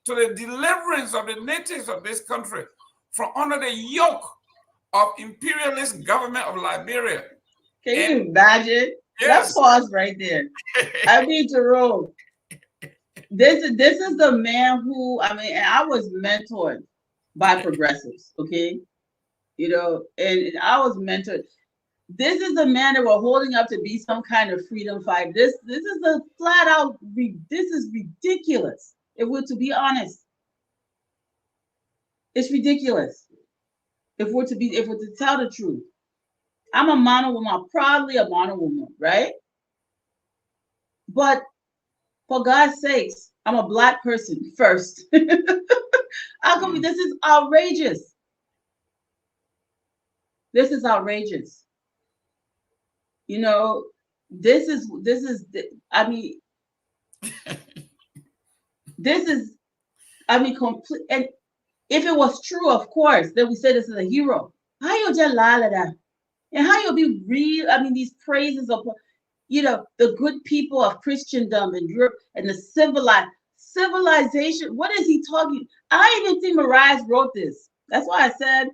to the deliverance of the natives of this country from under the yoke of imperialist government of Liberia. Can you imagine? Let's Yes. pause right there. I mean, Jerome, this is the man who, I mean, and I was mentored by progressives, okay? You know, and I was mentored. This is the man that we're holding up to be some kind of freedom fight. This is a flat out, this is ridiculous. If we're to be honest, it's ridiculous. If we're to tell the truth. I'm a mono woman, I'm proudly a mono woman, right? But for God's sakes, I'm a Black person first. How come this is outrageous? This is outrageous. You know, I mean, complete. And if it was true, of course, then we say this is a hero. How you just lie like that? And how you be real? I mean, these praises of, you know, the good people of Christendom and Europe and the civilization. What is he talking? I even think Marias wrote this. That's why I said,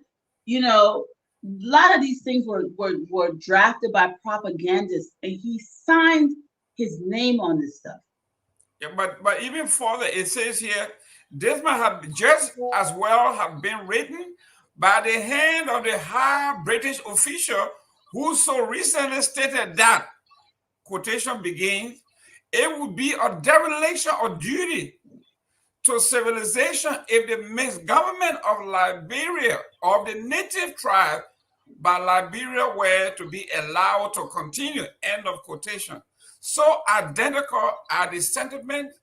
you know, a lot of these things were drafted by propagandists, and he signed his name on this stuff. Yeah, but even further, it says here, this might have just as well have been written by the hand of the high British official who so recently stated that, quotation begins, it would be a dereliction of duty to civilization if the misgovernment of Liberia, of the native tribe by Liberia, were to be allowed to continue, end of quotation. So identical are the sentiments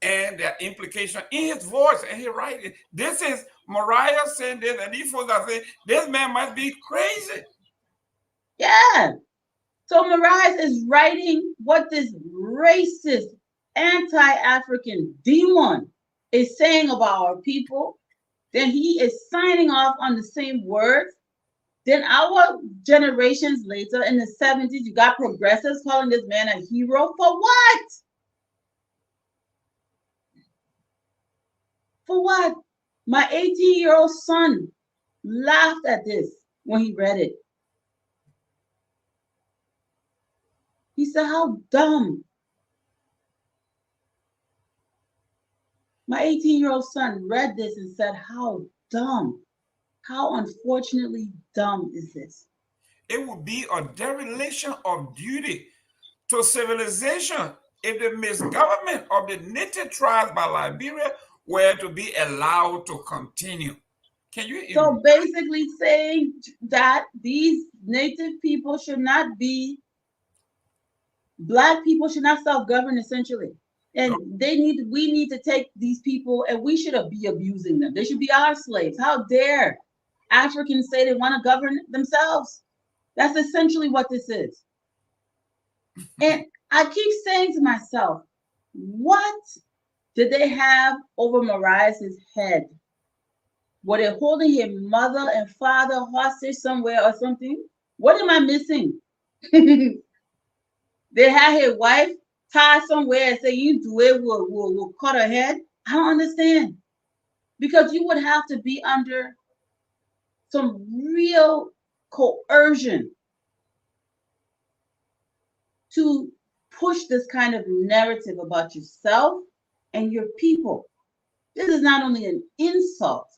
and their implication in his voice, and he writes it. This is Mariah saying this, and these folks are saying this man must be crazy. Yeah. So Mariah is writing what this racist, anti-African demon is saying about our people. Then he is signing off on the same words. Then our generations later in the 70s, you got progressives calling this man a hero. For what? For what? My 18-year-old son laughed at this when he read it. He said, how dumb. My 18-year-old son read this and said, how dumb. How unfortunately dumb is this? It would be a dereliction of duty to civilization if the misgovernment of the native tribes by Liberia were to be allowed to continue. Can you So basically saying that these native people should not be, Black people should not self-govern essentially. And we need to take these people and we should be abusing them. They should be our slaves. How dare Africans say they want to govern themselves? That's essentially what this is. And I keep saying to myself, what Did they have over Mariah's head? Were they holding his mother and father hostage somewhere or something? What am I missing? They had his wife tied somewhere and say, you do it, we'll cut her head. I don't understand. Because you would have to be under some real coercion to push this kind of narrative about yourself and your people. This is not only an insult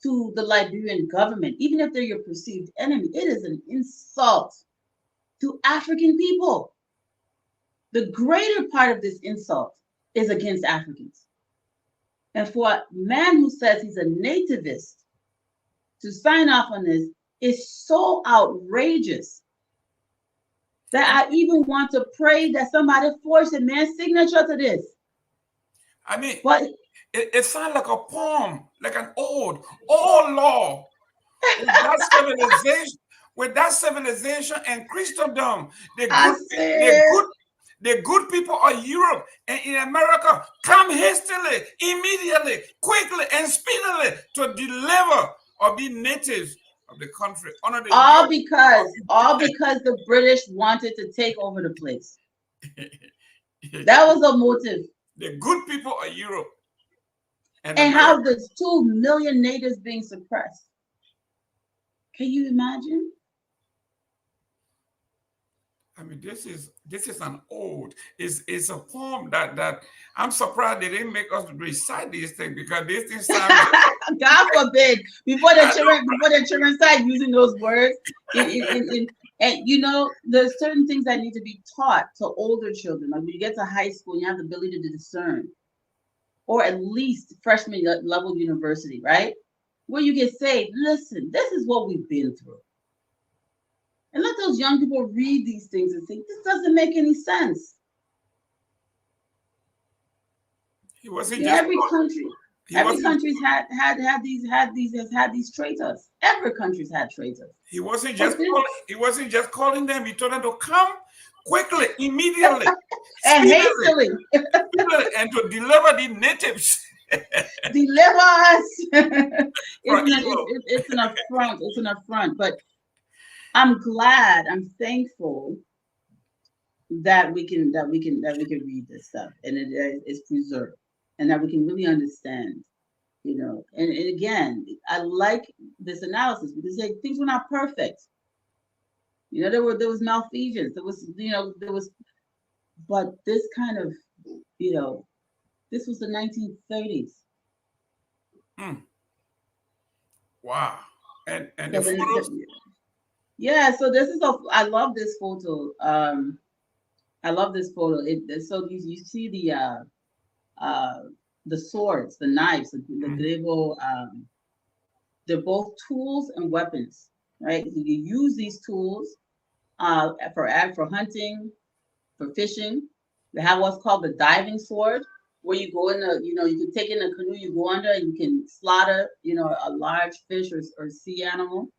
to the Liberian government, even if they're your perceived enemy, it is an insult to African people. The greater part of this insult is against Africans. And for a man who says he's a nativist to sign off on this is so outrageous that I even want to pray that somebody force a man's signature to this. I mean, but it sounds like a poem, like an ode. All law with that civilization and Christendom, the good people of Europe and in America come hastily, immediately, quickly, and speedily to deliver or be natives of the country. All because the British wanted to take over the place. That was a motive. The good people of Europe. And how there's 2 million natives being suppressed. Can you imagine? I mean, this is an ode. It's a poem that I'm surprised they didn't make us recite these things, because these things sound God forbid, before the children start using those words. And you know, there's certain things that need to be taught to older children. Like when you get to high school, you have the ability to discern, or at least freshman level university, right? Where you can say, listen, this is what we've been through. And let those young people read these things and think, this doesn't make any sense. Every country's had these traitors. Every country's had traitors. He wasn't just calling them. He told them to come quickly, immediately, and hastily, and to deliver the natives. Deliver us. It's an affront. It's an affront. But I'm glad. I'm thankful that we can read this stuff and it is preserved, and that we can really understand. You know, and again, I like this analysis because things were not perfect. You know, there was malfeasance. There was, but this kind of, this was the 1930s. Wow. And the photos? Yeah, so I love this photo. I love this photo. So you see the swords, the knives, the Grebo, they're both tools and weapons, right? You use these tools for hunting, for fishing. They have what's called the diving sword, where you go in you can take in a canoe, you go under, and you can slaughter, a large fish or sea animal.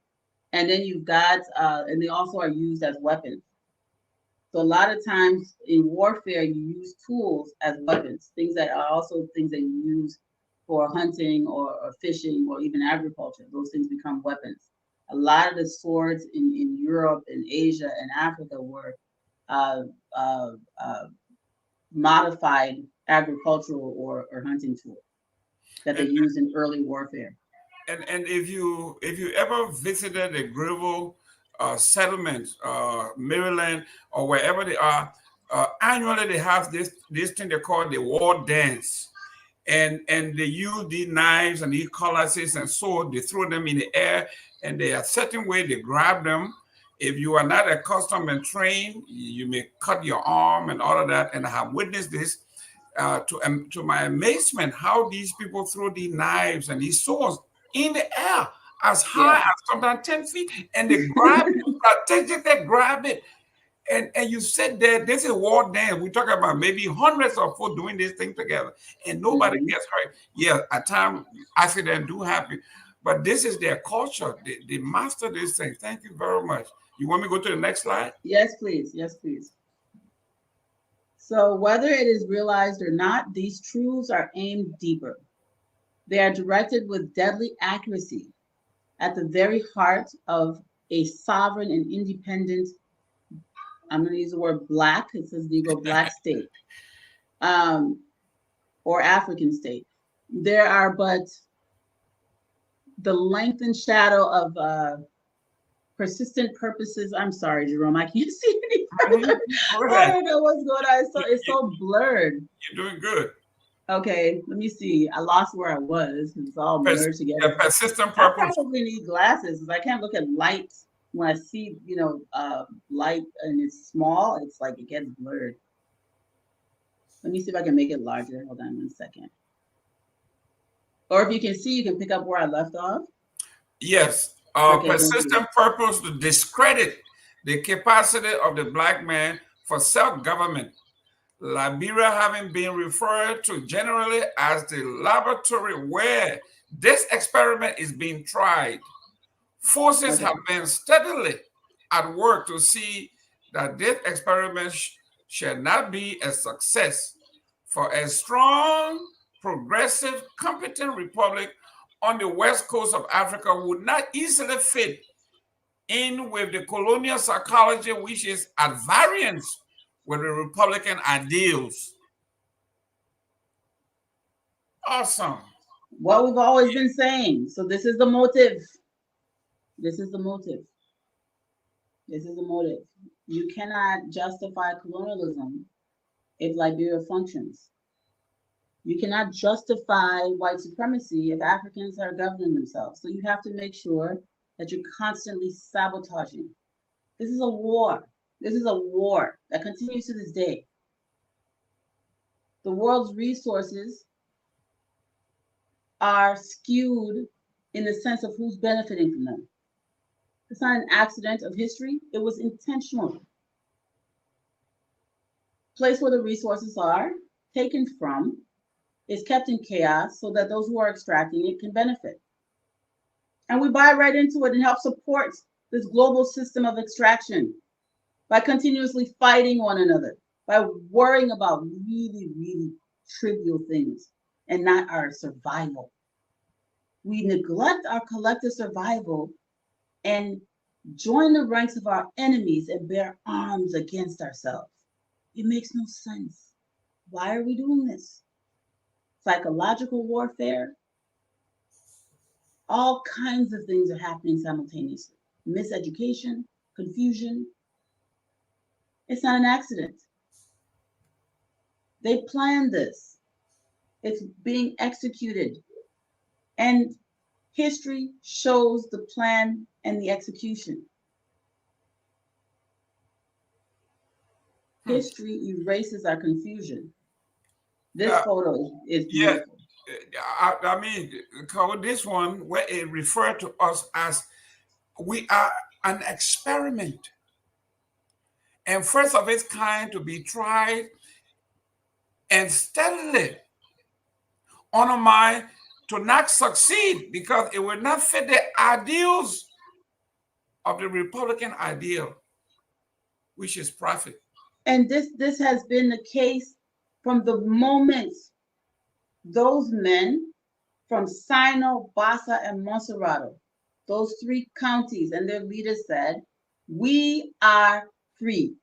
And then you've got, and they also are used as weapons. So a lot of times in warfare, you use tools as weapons, things that you use for hunting or fishing or even agriculture. Those things become weapons. A lot of the swords in Europe and Asia and Africa were modified agricultural or hunting tools that they used in early warfare. And if you ever visited the Grebo settlement, Maryland, or wherever they are, annually they have this thing they call the war dance, and they use these knives and these cutlasses and swords. They throw them in the air, and they are certain way they grab them. If you are not accustomed and trained, you may cut your arm and all of that. And I have witnessed this. To my amazement, how these people throw these knives and these swords in the air as high as sometimes 10 feet, and they grab it, they grab it. And you said that this is war dance. We talk about maybe hundreds of folks doing this thing together, and nobody gets hurt. Yeah, at times accidents do happen, but this is their culture. They master this thing. Thank you very much. You want me to go to the next slide? Yes, please. Yes, please. So whether it is realized or not, these truths are aimed deeper. They are directed with deadly accuracy at the very heart of a sovereign and independent, I'm going to use the word black, it says Negro black state, or African state. There are but the length and shadow of persistent purposes. I'm sorry, Jerome, I can't see any further. I don't know what's going on. It's so blurred. You're doing good. Okay, let me see. I lost where I was because it's all merged together. Persistent I purpose. probably need glasses because I can't look at light when I see, light and it's small. It's like it gets blurred. Let me see if I can make it larger. Hold on 1 second. Or if you can see, you can pick up where I left off. Yes. Okay, Persistent purpose to discredit the capacity of the black man for self-government. Liberia having been referred to generally as the laboratory where this experiment is being tried. Forces have been steadily at work to see that this experiment shall not be a success. For a strong, progressive, competent republic on the west coast of Africa would not easily fit in with the colonial psychology, which is at variance with the Republican ideals. Awesome. What we've always been saying. So this is the motive. This is the motive. This is the motive. You cannot justify colonialism if Liberia functions. You cannot justify white supremacy if Africans are governing themselves. So you have to make sure that you're constantly sabotaging. This is a war. This is a war that continues to this day. The world's resources are skewed in the sense of who's benefiting from them. It's not an accident of history. It was intentional. Place where the resources are taken from is kept in chaos so that those who are extracting it can benefit. And we buy right into it and help support this global system of extraction by continuously fighting one another, by worrying about really, really trivial things and not our survival. We neglect our collective survival and join the ranks of our enemies and bear arms against ourselves. It makes no sense. Why are we doing this? Psychological warfare, all kinds of things are happening simultaneously. Miseducation, confusion. It's not an accident. They planned this. It's being executed. And history shows the plan and the execution. History erases our confusion. This photo is beautiful. Yeah, I mean, this one where it referred to us as we are an experiment, and first of its kind to be tried and steadily undermined to not succeed because it will not fit the ideals of the Republican ideal, which is profit. And this has been the case from the moment those men from Sino, Bassa, and Monserrato, those 3 counties and their leaders said, we are free.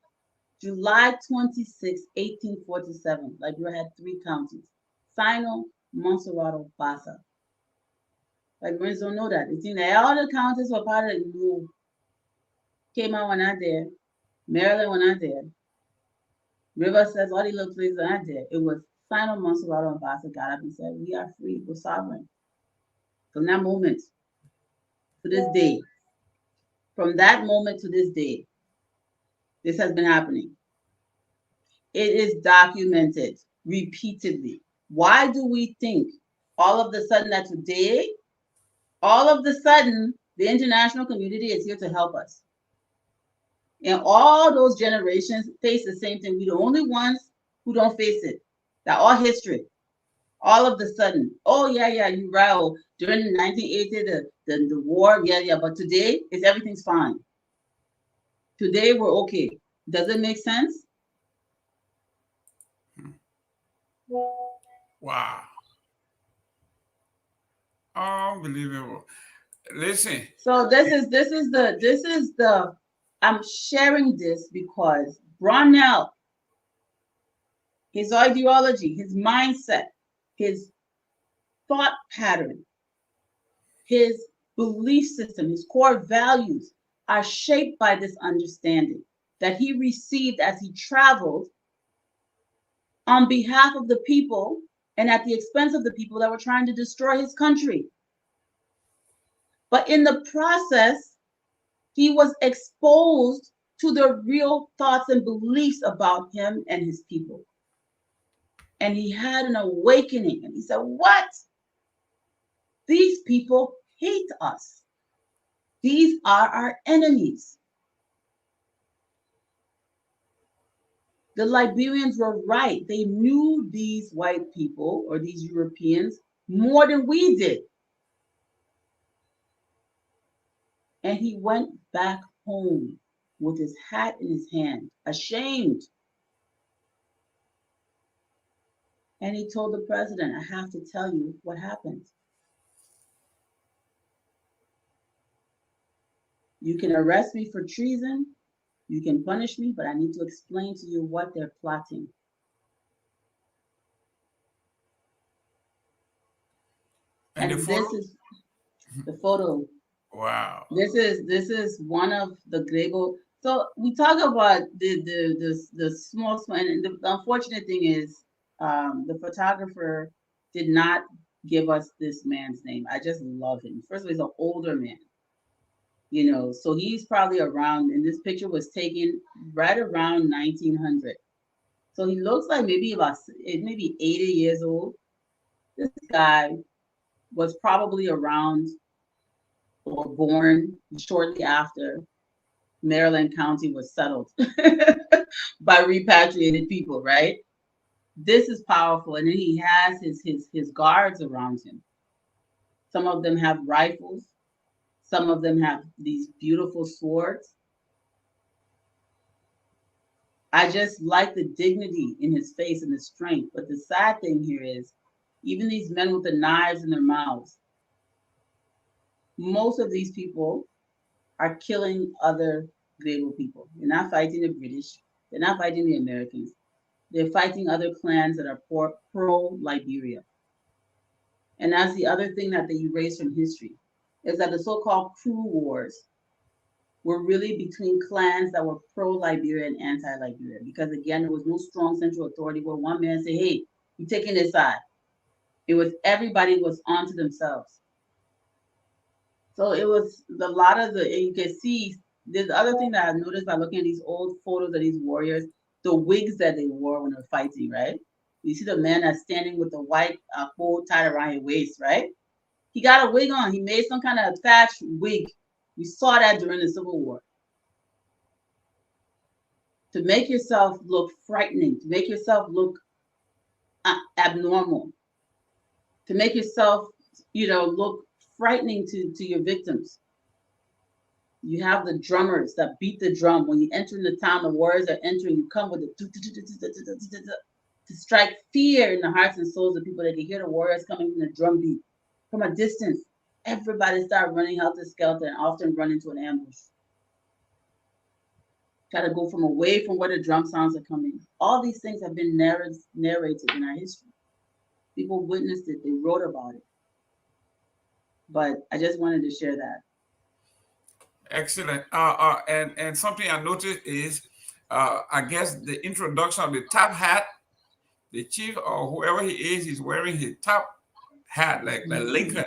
July 26, 1847, Liberia had 3 counties, Sino, Monserrato, Bassa. Liberians don't know that. They think that all the counties were part of the new. Kema were not there. Maryland were not there. River says all these little places are not there. It was Sino, Monserrato, and Bassa got up and said, we are free, we're sovereign. From that moment to this day, from that moment to this day, this has been happening. It is documented repeatedly. Why do we think all of a sudden that today, all of a sudden, the international community is here to help us? And all those generations face the same thing. We're the only ones who don't face it. That all history. All of a sudden, oh yeah, you're right. During the 1980, the war, yeah. But today, everything's fine. Today we're okay. Does it make sense? Wow. Unbelievable. Listen. So this is the I'm sharing this because Brownell, his ideology, his mindset, his thought pattern, his belief system, his core values are shaped by this understanding that he received as he traveled on behalf of the people and at the expense of the people that were trying to destroy his country. But in the process, he was exposed to the real thoughts and beliefs about him and his people. And he had an awakening and he said, what? These people hate us. These are our enemies. The Liberians were right. They knew these white people or these Europeans more than we did. And he went back home with his hat in his hand, ashamed. And he told the president, I have to tell you what happened. You can arrest me for treason, you can punish me, but I need to explain to you what they're plotting. And the And photo? this is the photo. Wow. This is one of the Grego. So we talk about the small, and the unfortunate thing is the photographer did not give us this man's name. I just love him. First of all, he's an older man, so he's probably around, and this picture was taken right around 1900. So he looks like maybe 80 years old. This guy was probably around or born shortly after Maryland County was settled by repatriated people, right? This is powerful. And then he has his guards around him. Some of them have rifles, some of them have these beautiful swords. I just like the dignity in his face and the strength. But the sad thing here is, even these men with the knives in their mouths, most of these people are killing other Grego people. They're not fighting the British. They're not fighting the Americans. They're fighting other clans that are pro-Liberia. And that's the other thing that they erase from history, is that the so-called crew wars were really between clans that were pro-Liberia and anti-Liberia. Because again, there was no strong central authority where one man said, hey, you're taking this side. It was everybody was onto themselves. So it was a lot of you can see, there's the other thing that I noticed by looking at these old photos of these warriors, the wigs that they wore when they're fighting, right? You see the man that's standing with the white bow tied around his waist, right? He got a wig on. He made some kind of thatched wig. We saw that during the Civil War. To make yourself look frightening, to make yourself look abnormal, to make yourself, look frightening to your victims. You have the drummers that beat the drum. When you enter in the town, the warriors are entering, you come with the to strike fear in the hearts and souls of people. That they hear the warriors coming from the drum beat. From a distance, everybody start running helter-skelter and often run into an ambush. Got to go from away from where the drum sounds are coming. All these things have been narrated in our history. People witnessed it, they wrote about it. But I just wanted to share that. Excellent. And something I noticed is, I guess the introduction of the top hat, the chief or whoever he is, he's wearing his top hat like Lincoln.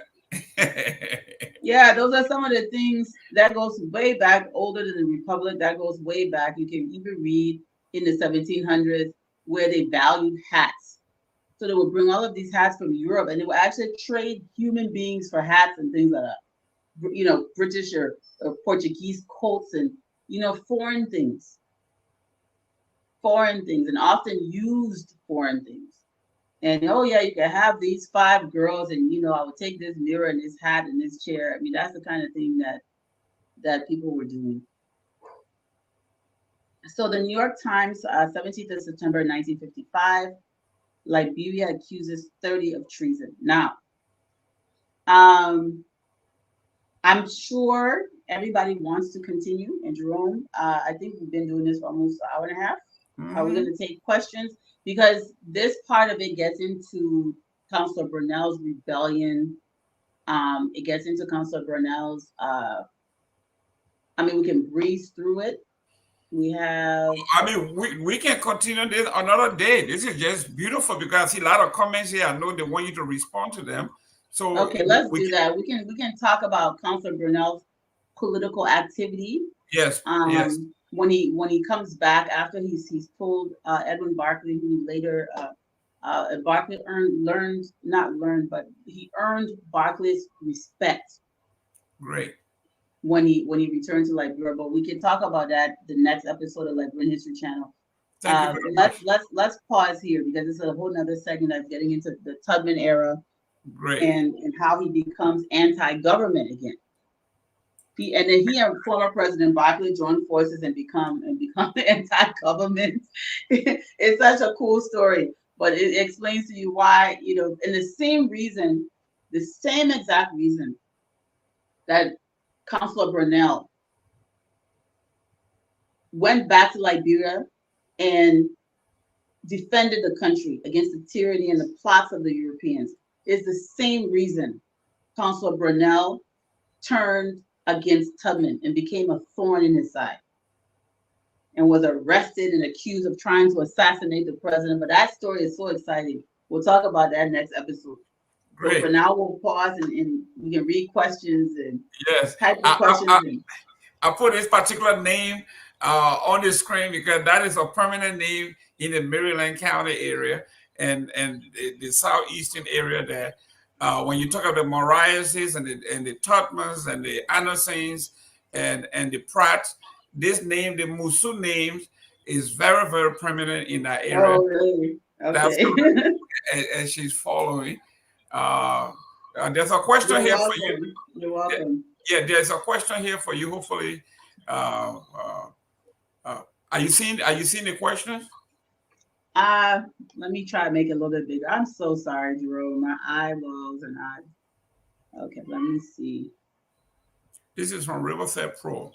Yeah, those are some of the things that goes way back, older than the Republic. That goes way back. You can even read in the 1700s where they valued hats. So they would bring all of these hats from Europe, and they would actually trade human beings for hats and things like that. British or Portuguese coats and foreign things, and often used foreign things. And oh yeah, you can have these 5 girls, and I would take this mirror and this hat and this chair. I mean, that's the kind of thing that people were doing. So the New York Times, 17th of September 1955, Liberia accuses 30 of treason. Now, um, I'm sure everybody wants to continue. And Jerome, I think we've been doing this for almost an hour and a half. Are we going to take questions? Because this part of it gets into Councillor Brownell's rebellion. It gets into Councillor Brownell's. I mean, we can breeze through it. We have. I mean, we can continue this another day. This is just beautiful because I see a lot of comments here. I know they want you to respond to them. So Okay, let's do that. We can talk about Councillor Brownell's political activity. Yes. Yes. When he comes back after he's pulled Edwin Barkley, who later Barkley he earned Barkley's respect. Great. When he returned to Liberia, but we can talk about that the next episode of Liberian History Channel. Thank you very much. Let's pause here because it's a whole nother segment that's getting into the Tubman era. Great. And how he becomes anti-government again. And then he and former President Barkley join forces and become anti-government. It's such a cool story, but it explains to you why, and the same exact reason that Councillor Brownell went back to Liberia and defended the country against the tyranny and the plots of the Europeans is the same reason Councillor Brownell turned against Tubman and became a thorn in his side and was arrested and accused of trying to assassinate the president. But that story is so exciting. We'll talk about that next episode. Great. So for now, we'll pause and we can read questions and type the questions. I put this particular name on the screen because that is a permanent name in the Maryland County area and the southeastern area there. When you talk about the Mariases and the Tubmans and the Andersons and the Pratt, this name, the Musu name, is very, very prominent in that area. Oh, really? Okay. That's correct. And she's following. There's a question here for you. You're welcome. Yeah, there's a question here for you. Hopefully, are you seeing the questions? Let me try to make it a little bit bigger. I'm so sorry, Jerome. My eyeballs and I. Okay, let me see. This is from Riverside Pro.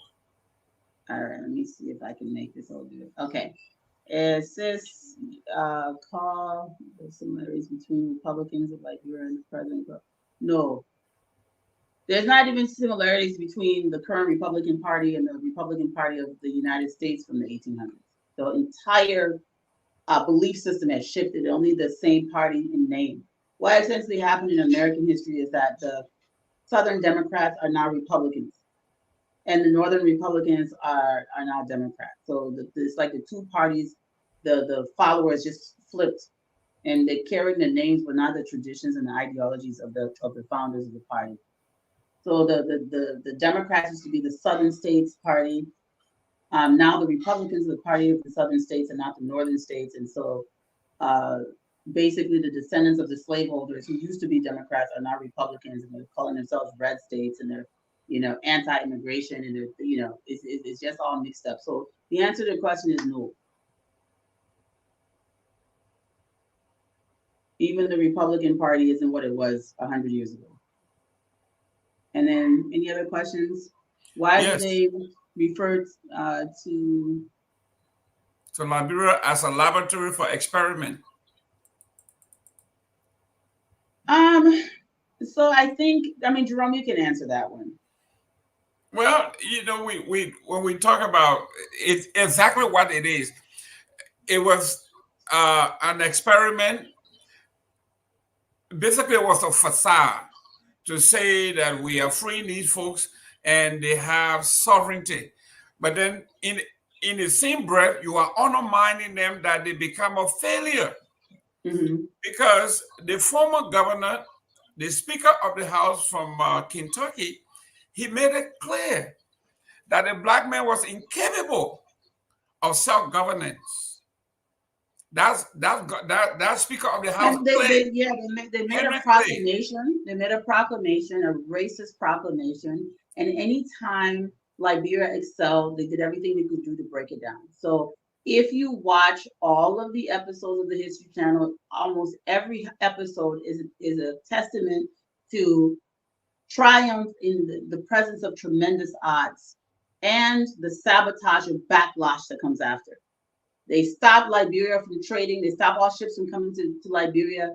All right, let me see if I can make this all good. Okay. It says call the similarities between Republicans of Liberia and the president. No, there's not even similarities between the current Republican Party and the Republican Party of the United States from the 1800s. The entire belief system has shifted, only the same party in name. What essentially happened in American history is that the Southern Democrats are now Republicans and the Northern Republicans are now Democrats. So it's like the two parties, the followers just flipped and they're carrying the names, but not the traditions and the ideologies of the founders of the party. So the Democrats used to be the Southern States Party. Now the Republicans are the party of the Southern states and not the Northern states. And so basically the descendants of the slaveholders who used to be Democrats are now Republicans and they're calling themselves red states and they're, anti-immigration and they're, it's just all mixed up. So the answer to the question is no. Even the Republican Party isn't what it was 100 years ago. And then any other questions? Why do they refer to Liberia as a laboratory for experiment? So I think, Jerome, you can answer that one. Well, we when we talk about it's exactly what it is. It was an experiment. Basically, it was a facade to say that we are freeing these folks and they have sovereignty. But then in the same breath, you are undermining them that they become a failure. Mm-hmm. Because the former governor, the Speaker of the House from Kentucky, he made it clear that the black man was incapable of self-governance. That Speaker of the House. They made a proclamation. They made a proclamation, a racist proclamation. And anytime Liberia excelled, they did everything they could do to break it down. So If you watch all of the episodes of the History Channel, almost every episode is a testament to triumph in the presence of tremendous odds and the sabotage and backlash that comes after. They stop Liberia from trading. They stop all ships from coming to Liberia.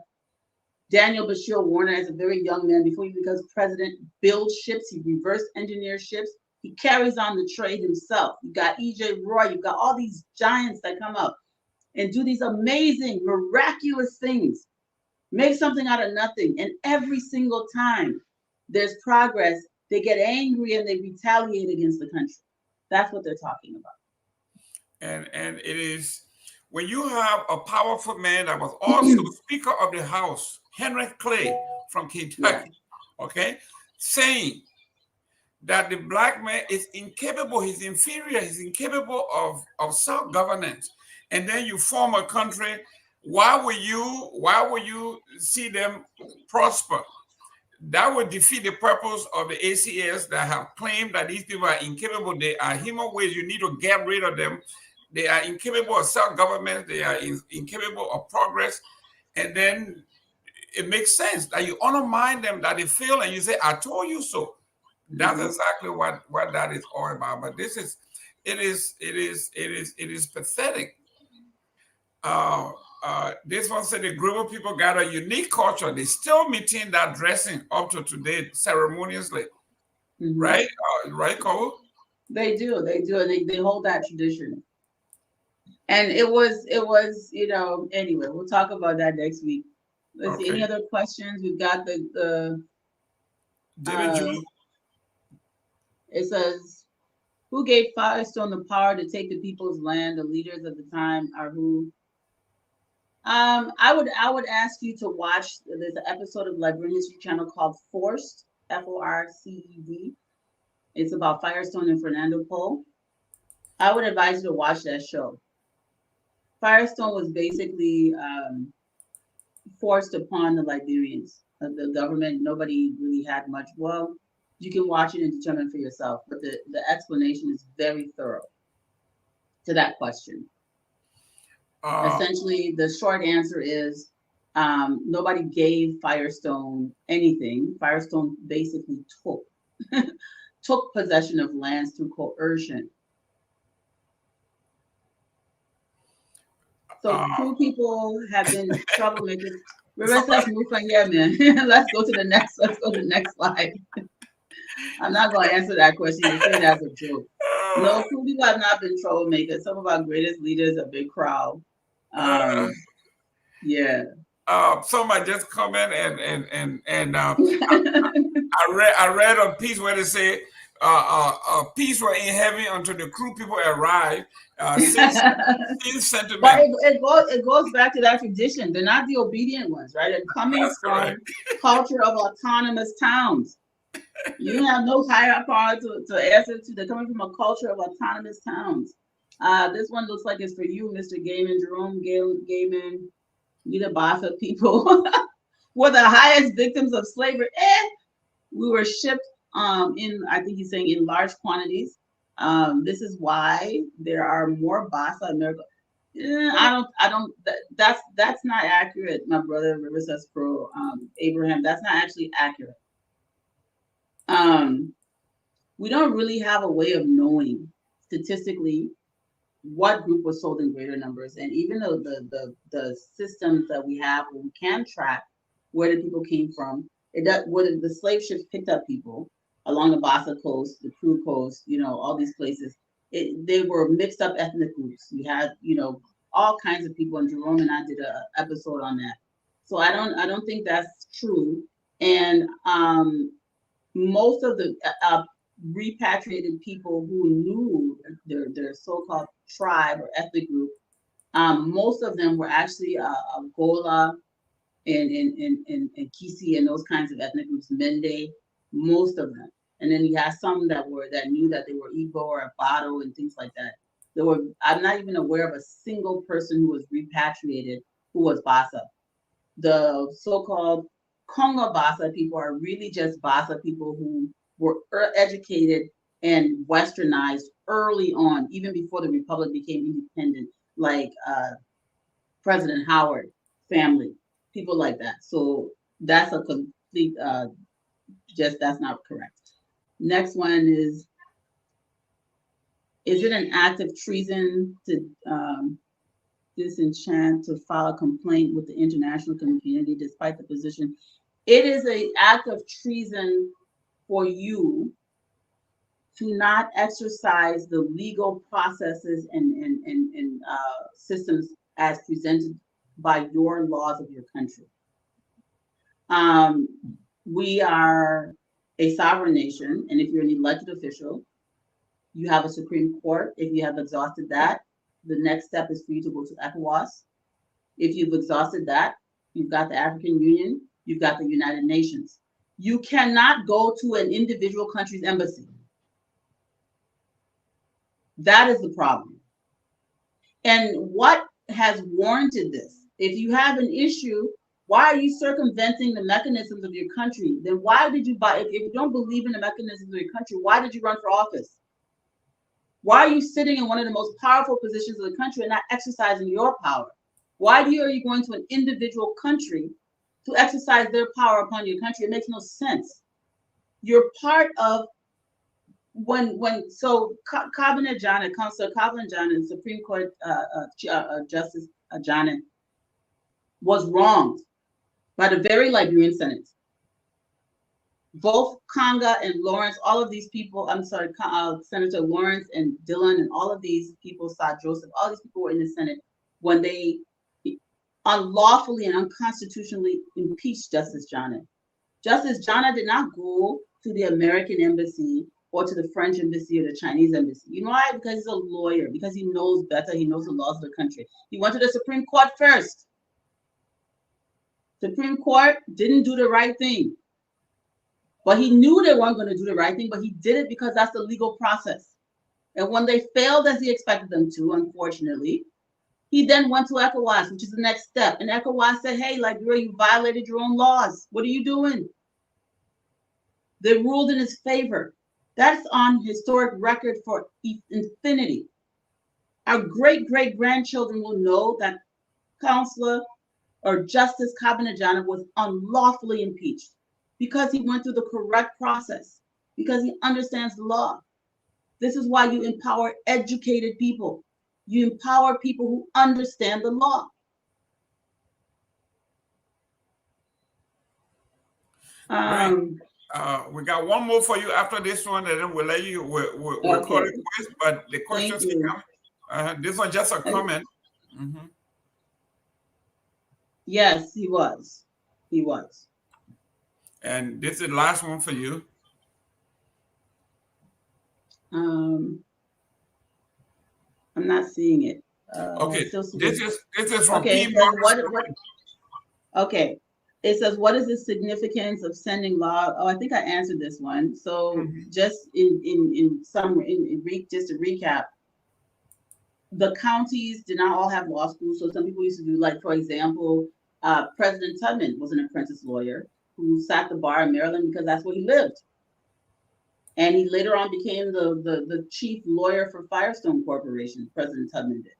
Daniel Bashir Warner, as a very young man, before he becomes president, builds ships. He reverse engineers ships. He carries on the trade himself. You got E.J. Roy. You've got all these giants that come up and do these amazing, miraculous things. Make something out of nothing. And every single time there's progress, they get angry and they retaliate against the country. That's what they're talking about. And it is when you have a powerful man that was also Speaker of the House, Henry Clay from Kentucky, okay, saying that the black man is incapable, he's inferior, he's incapable of self-governance. And then you form a country. Why will you see them prosper? That would defeat the purpose of the ACS that have claimed that these people are incapable. They are human ways. You need to get rid of them. They are incapable of self-government. They are incapable of progress. And then it makes sense that you undermine them, that they fail, and you say, I told you so. That's exactly what that is all about. But it is pathetic. This one said the group of people got a unique culture. They still maintain that dressing up to today ceremoniously, right? Right, Cole? They do, and they hold that tradition. And it was, anyway, we'll talk about that next week. Let's see, any other questions? We've got the it says, who gave Firestone the power to take the people's land? The leaders of the time are who? I would ask you to watch. There's an episode of Liberian History Channel called Forced, Forced. It's about Firestone and Fernando Po. I would advise you to watch that show. Firestone was basically forced upon the Liberians. The government, nobody really had much. Well, you can watch it and determine for yourself, but the explanation is very thorough to that question. Essentially, the short answer is nobody gave Firestone anything. Firestone basically took possession of lands through coercion. So Kru people have been troublemakers. Let's move from here, man. Let's go to the next slide. I'm not going to answer that question. You're saying that's a joke. No, Kru people have not been troublemakers. Some of our greatest leaders are big crowd. Yeah. Somebody just comment and I read a piece where they say peace were in heaven until the Kru people arrived. Sentiment. But it goes back to that tradition. They're not the obedient ones, right? They're coming from culture of autonomous towns. You have no higher power to answer to. They're coming from a culture of autonomous towns. This one looks like it's for you, Mr. Gaiman, Jerome Gaiman. You the Bassa people were the highest victims of slavery. We were shipped I think he's saying in large quantities. This is why there are more Bassa America. That's not accurate, my brother Riverside Pro, Abraham. That's not actually accurate. We don't really have a way of knowing statistically what group was sold in greater numbers. And even though the systems that we have where we can track where the people came from, whether the slave ships picked up people along the Bassa coast, the Kru coast, all these places, they were mixed up ethnic groups. We had, all kinds of people, and Jerome and I did an episode on that. So I don't think that's true. And most of the repatriated people who knew their so-called tribe or ethnic group, most of them were actually Gola and Kisi and those kinds of ethnic groups, Mende, most of them. And then you have some that knew that they were Igbo or Abado and things like that. I'm not even aware of a single person who was repatriated who was Bassa. The so-called Congo Bassa people are really just Bassa people who were educated and westernized early on, even before the republic became independent, like President Howard family, people like that. So that's a complete, just that's not correct. Next one is it an act of treason to disenchant to file a complaint with the international community despite the position? It is an act of treason for you to not exercise the legal processes and systems as presented by your laws of your country. We are a sovereign nation, and if you're an elected official, you have a Supreme Court. If you have exhausted that, the next step is for you to go to ECOWAS. If you've exhausted that, you've got the African Union, you've got the United Nations. You cannot go to an individual country's embassy. That is the problem. And what has warranted this? If you have an issue, why are you circumventing the mechanisms of your country? Then why did you buy, if you don't believe in the mechanisms of your country, why did you run for office? Why are you sitting in one of the most powerful positions of the country and not exercising your power? Why are you going to an individual country to exercise their power upon your country? It makes no sense. You're part of so Cabinet Janet, Councilor Cabinet Janet, Supreme Court Justice Janet was wronged by the very Liberian Senate. Both Conga and Lawrence, all of these people, I'm sorry, Senator Lawrence and Dillon and all of these people, Saw Joseph, all these people were in the Senate when they unlawfully and unconstitutionally impeached Justice Janet. Justice Janet did not go to the American embassy or to the French embassy or the Chinese embassy. You know why? Because he's a lawyer, because he knows better, he knows the laws of the country. He went to the Supreme Court first. Supreme Court didn't do the right thing. But he knew they weren't going to do the right thing, but he did it because that's the legal process. And when they failed as he expected them to, unfortunately, he then went to ECOWAS, which is the next step. And ECOWAS said, hey, Liberia, you violated your own laws. What are you doing? They ruled in his favor. That's on historic record for infinity. Our great-great-grandchildren will know that Counselor or Justice Kabinajana was unlawfully impeached because he went through the correct process, because he understands the law. This is why you empower educated people. You empower people who understand the law. We got one more for you after this one, and then we'll let you we'll call it quits, but the questions keep coming. This one just a comment. Mm-hmm. Yes, he was. He was. And this is the last one for you. I'm not seeing it. Okay, this is from okay. Okay, it says, what is the significance of sending law? Oh, I think I answered this one. So just just to recap, the counties did not all have law schools. So some people used to do, like, for example, President Tubman was an apprentice lawyer who sat the bar in Maryland because that's where he lived. And he later on became the chief lawyer for Firestone Corporation, President Tubman did.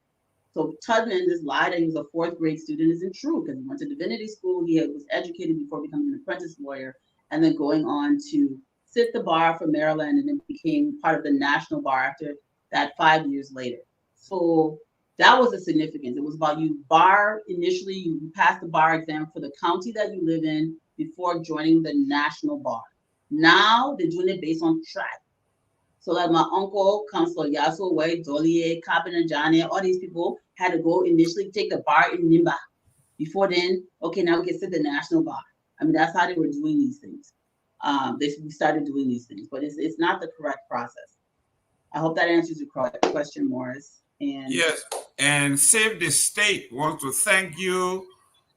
So Tubman, this lie that he was a fourth grade student isn't true, because he went to divinity school, he was educated before becoming an apprentice lawyer, and then going on to sit the bar for Maryland, and then became part of the national bar after that 5 years later. So that was the significance. It was about you initially, you pass the bar exam for the county that you live in before joining the national bar. Now they're doing it based on track. So like my uncle, Councilor Yaso Way, Dolie, Kabinajane, all these people had to go initially take the bar in Nimba. Before then, okay, now we can sit the national bar. I mean, that's how they were doing these things. We started doing these things, but it's not the correct process. I hope that answers your question, Morris. And yes, and Save the State wants to thank you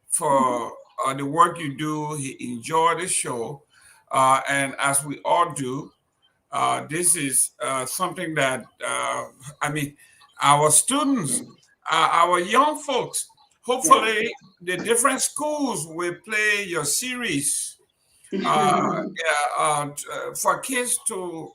for the work you do. He enjoyed the show, and as we all do, this is something that I mean, our students, our young folks. Hopefully, the different schools will play your series for kids to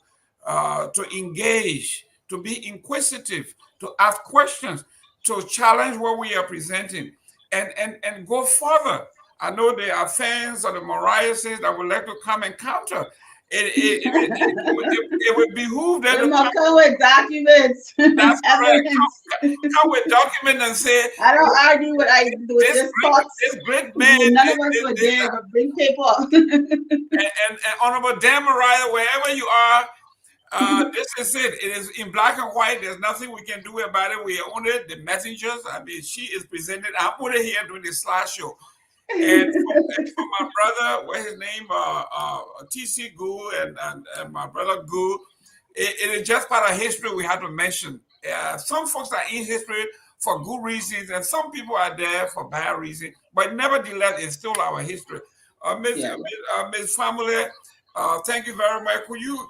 to engage, to be inquisitive, to ask questions, to challenge what we are presenting, and go further. I know there are fans of the Mariases that would like to come and counter. It would behoove them They to must come with documents and that's correct. evidence. Come with documents and say, I don't argue with this thoughts. this great man, None of us were there, but bring paper. and Honorable Dan Mariah, wherever you are, this is it. It is in black and white. There's nothing we can do about it. We own it. The messengers. I mean, she is presented. I put it here doing the slideshow. And for my brother, what's his name? TC Goo and my brother Goo. It is just part of history we have to mention. Some folks are in history for good reasons, and some people are there for bad reasons. But nevertheless, it's still our history. Ms. Family, thank you very much. Could you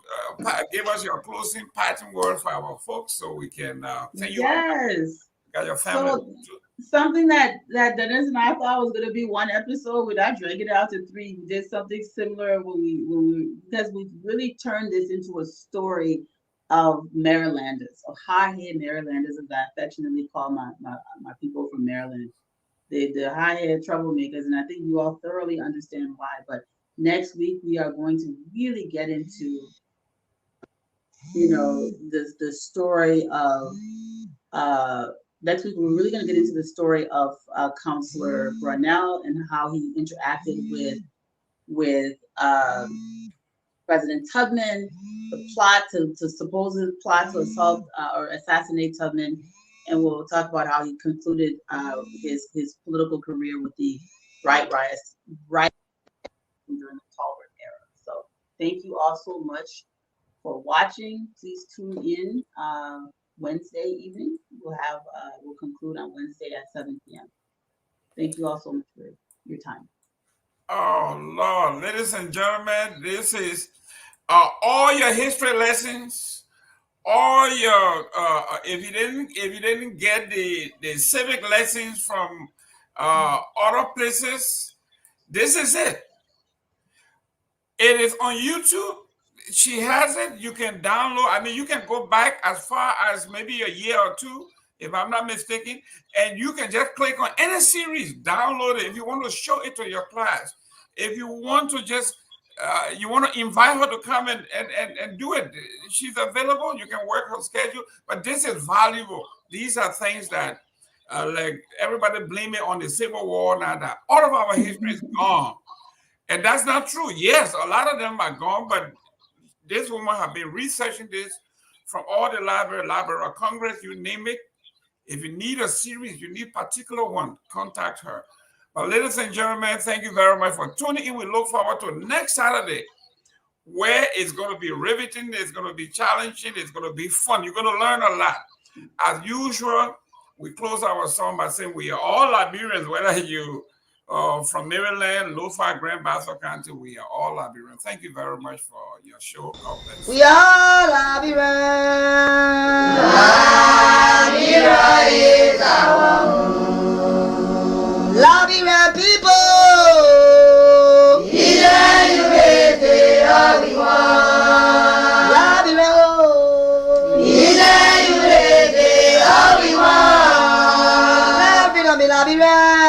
give us your closing parting word for our folks so we can thank you? Yes. Got your family. So, something that Dennis and I thought was going to be one episode, without dragging it out to 3. We did something similar when we because we really turned this into a story of Marylanders, of high-head Marylanders, as I affectionately call my people from Maryland. The high-head troublemakers, and I think you all thoroughly understand why. But next week we are going to really get into, the story of next week we're really going to get into the story of Cllr Brownell and how he interacted with President Tubman, the plot to supposed plot to assault or assassinate Tubman, and we'll talk about how he concluded his political career with the right riots during the Cllr era. So thank you all so much for watching. Please tune in Wednesday evening. We'll conclude on Wednesday at 7 p.m. Thank you all so much for your time. Oh Lord, ladies and gentlemen, this is all your history lessons, all your if you didn't get the civic lessons from other places, this is it. It is on YouTube. She has it. You can download. I mean, you can go back as far as maybe a year or two, if I'm not mistaken, and you can just click on any series, download it. If you want to show it to your class, if you want to just you want to invite her to come and do it, she's available. You can work her schedule, but this is valuable. These are things that like everybody blame it on the Civil War. Now that all of our history is gone, and that's not true. Yes, a lot of them are gone, but this woman has been researching this from all the Library of Congress, you name it. If you need a series, you need a particular one, contact her. But ladies and gentlemen, thank you very much for tuning in. We look forward to next Saturday, where it's going to be riveting, it's going to be challenging, it's going to be fun. You're going to learn a lot. As usual, we close our song by saying we are all Liberians, whether you from Maryland, Lo-Fi, Grand Bassa County, we are all Liberians. Thank you very much for your show. God bless. We are Liberians. Liberia is our home. Liberian people. Liberia.